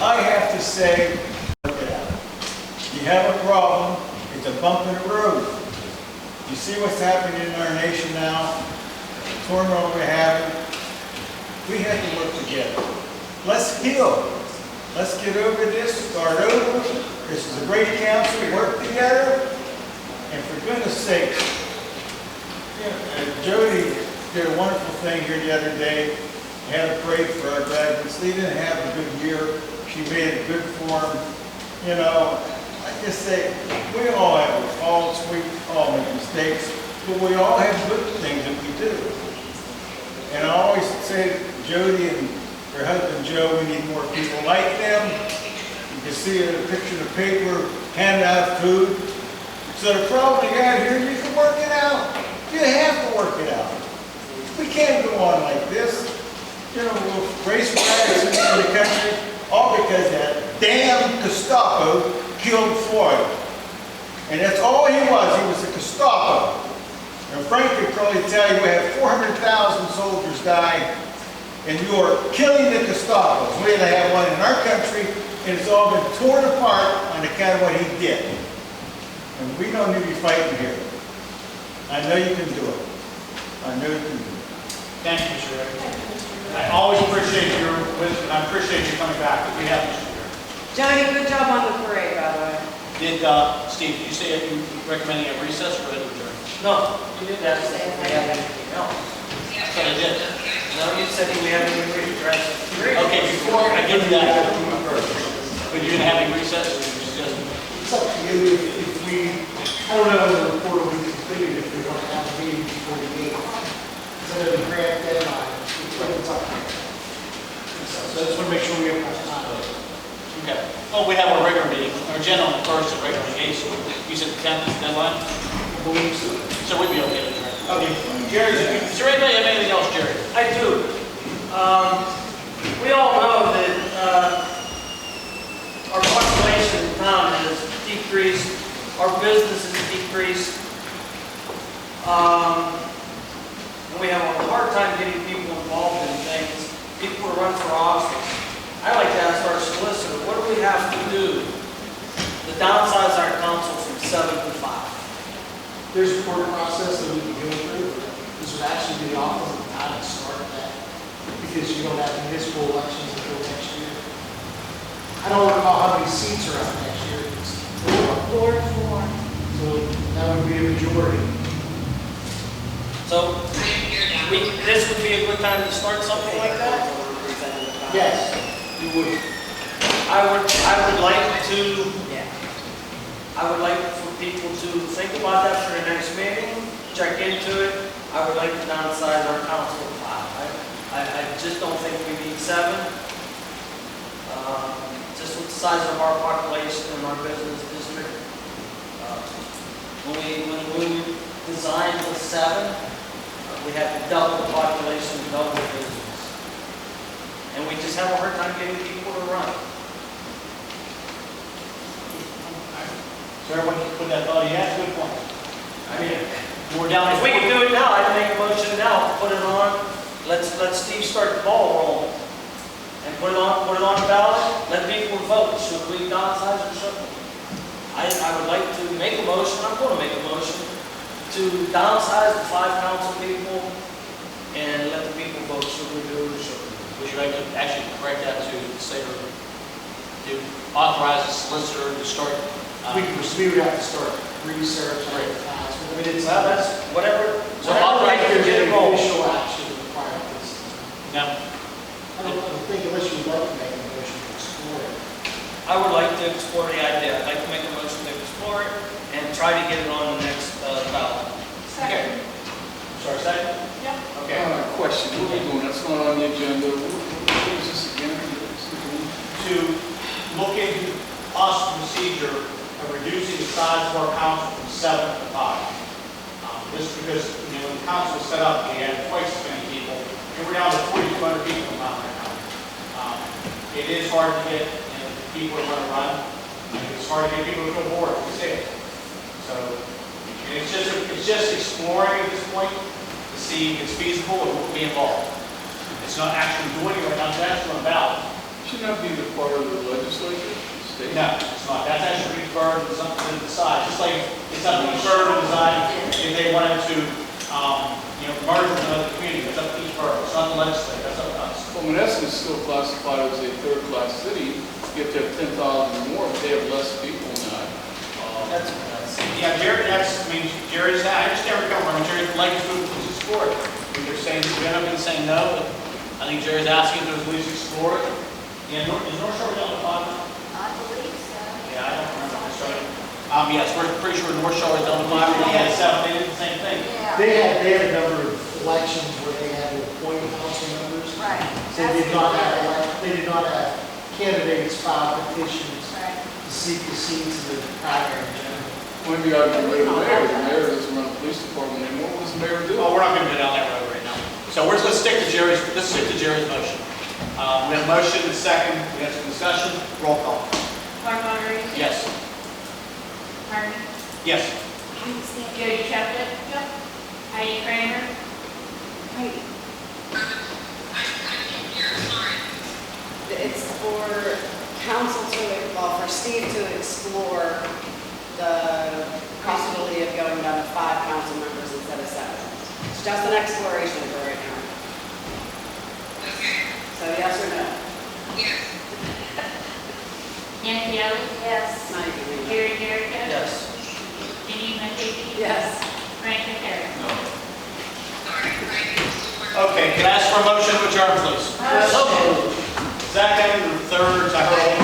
I have to say, look at it. You have a problem, it's a bump in the road. You see what's happening in our nation now? The turmoil we're having. We have to work together. Let's heal. Let's get over this, start over. This is a great council, work together. And for goodness sake, Jody did a wonderful thing here the other day. Had a parade for our graduates. They didn't have a good year. She made it good for them. You know, I just say, we all have faults, we all make mistakes, but we all have good things that we do. And I always say to Jody and her husband Joe, we need more people like them. You can see a picture in the paper, hand out food. So the problem you got here, you can work it out. You have to work it out. We can't go on like this. you know, little race riots in the country, all because that damn Gestapo killed Floyd. And that's all he was a Gestapo. And Frank could probably tell you we have 400,000 soldiers dying, and you are killing the Gestapos. We had to have one in our country, and it's all been torn apart on account of what he did. And we don't need to be fighting here. I know you can do it. I know you can do it. Thank you, Mr. Ray. I always appreciate your wisdom, and I appreciate you coming back. We have Mr. Ray. Johnny, good job on the parade, by the way. Did, Steve, did you say that you recommending a recess or a adjourn? No, you didn't ask if we have anything else. I thought I did. No, you said we have anything to address. Okay, before I get to that, but you're gonna have a recess, or you just, It's up to you if we, I don't know when the report will be completed, if we want to have a meeting before the meeting. Instead of the grant deadline, it's up to you. So I just want to make sure we have enough time. okay. Well, we have our regular meeting, our general first, and regular meeting, so you said the 10th is the deadline? I believe so. So we'd be okay with that. Okay. Jerry, is there anybody have anything else, Jerry? I do. We all know that our population in town has decreased, our business has decreased, and we have a hard time getting people involved in things, people to run for office. I'd like to ask our solicitor, what do we have to do to downsize our council from 7 to 5? There's a court process that we can go through. This would actually be the office of the time to start that, because you don't have municipal elections until next year. I don't recall how many seats are out next year. It's 4. So that would be a majority. So, this would be a good time to start something like that? Yes, you would. I would like for people to think about that for the next meeting, check into it. I would like to downsize our council to 5. I just don't think we need 7. Just with the size of our population and our business district. When we designed the 7, we had to double the population, double the business. And we just have a hard time getting people to run. So everyone can put that thought, yeah, good point. I mean, We're down. if we can do it now, I'd make a motion now, put it on, let Steve start the ball rolling. And put it on the ballot, let people vote, should we downsize or shouldn't we? I would like to make a motion, I'm going to make a motion, to downsize the 5 council people and let the people vote, should we do it or shouldn't we? Would you like to actually correct that to say, to authorize the solicitor to start? We would have to start research on the past. I mean, it's, Well, that's whatever, So whatever authorize we can there's get any involved. official action required at this time. No. I don't think unless you'd like to make a motion to explore it. I would like to explore the idea, I'd like to make a motion to explore it and try to get it on the next ballot. Okay. Sorry, second? Yep. Okay. Question, what are we doing? That's not on the agenda. What is this again? To look into possible procedure of reducing the size of our council from 7 to 5. Just because, you know, when the council was set up, we had twice as many people, and we're down to 4,200 people in town right now. It is hard to get, you know, people to want to run, and it's hard to get people to feel bored, we say it. So, and it's just exploring at this point to see if it's feasible and what will be involved. It's not actually doing it right now, it's actually on the ballot. Should not be the part of the legislature, state. No, it's not. That's actually referred to something to decide. Just like it's up to each borough to decide if they wanted to, you know, merge with another community. It's up to each borough. It's not the legislature. That's up to us. Well, Menneson is still classified as a third-class city. You have to have 10,000 or more, but they have less people now. That's Yeah, Jerry. Jerry's. I understand where you're coming from. And Jerry's like to move to explore it. They're saying we're not going to say no, but I think Jerry's asking if there's ways to explore it. Yeah, is North Shore down to 5? I believe so. Yeah, I don't remember. I'm sorry. Yes, we're pretty sure North Shore is down to 5. We had 7. They did the same thing. Yeah. They had a number of elections where they had to appoint council members. Right. They did not have candidates file petitions Right. to seek the seats in the primary general. Maybe I would get rid of the mayor. The mayor doesn't run the police department anymore. What does the mayor do? Oh, we're not going to go down that road right now. So let's stick to Jerry's motion. We have a motion and a second, we have some discussion, roll call. Mark Monnery? Yes. Martin? Yes. Jody Chaplet? Yep. Heidi Kramer? It's for council to, well, for Steve to explore the possibility of going down to 5 council members instead of 7. It's just an exploration for right now. So yes or no? Nancy Ellis? Yes. Not even. Gary Jericho? Yes. Jenny Matei? Yes. Frank Patera? Okay, can I ask for a motion to adjourn, please? Motion. Second, or third, I heard all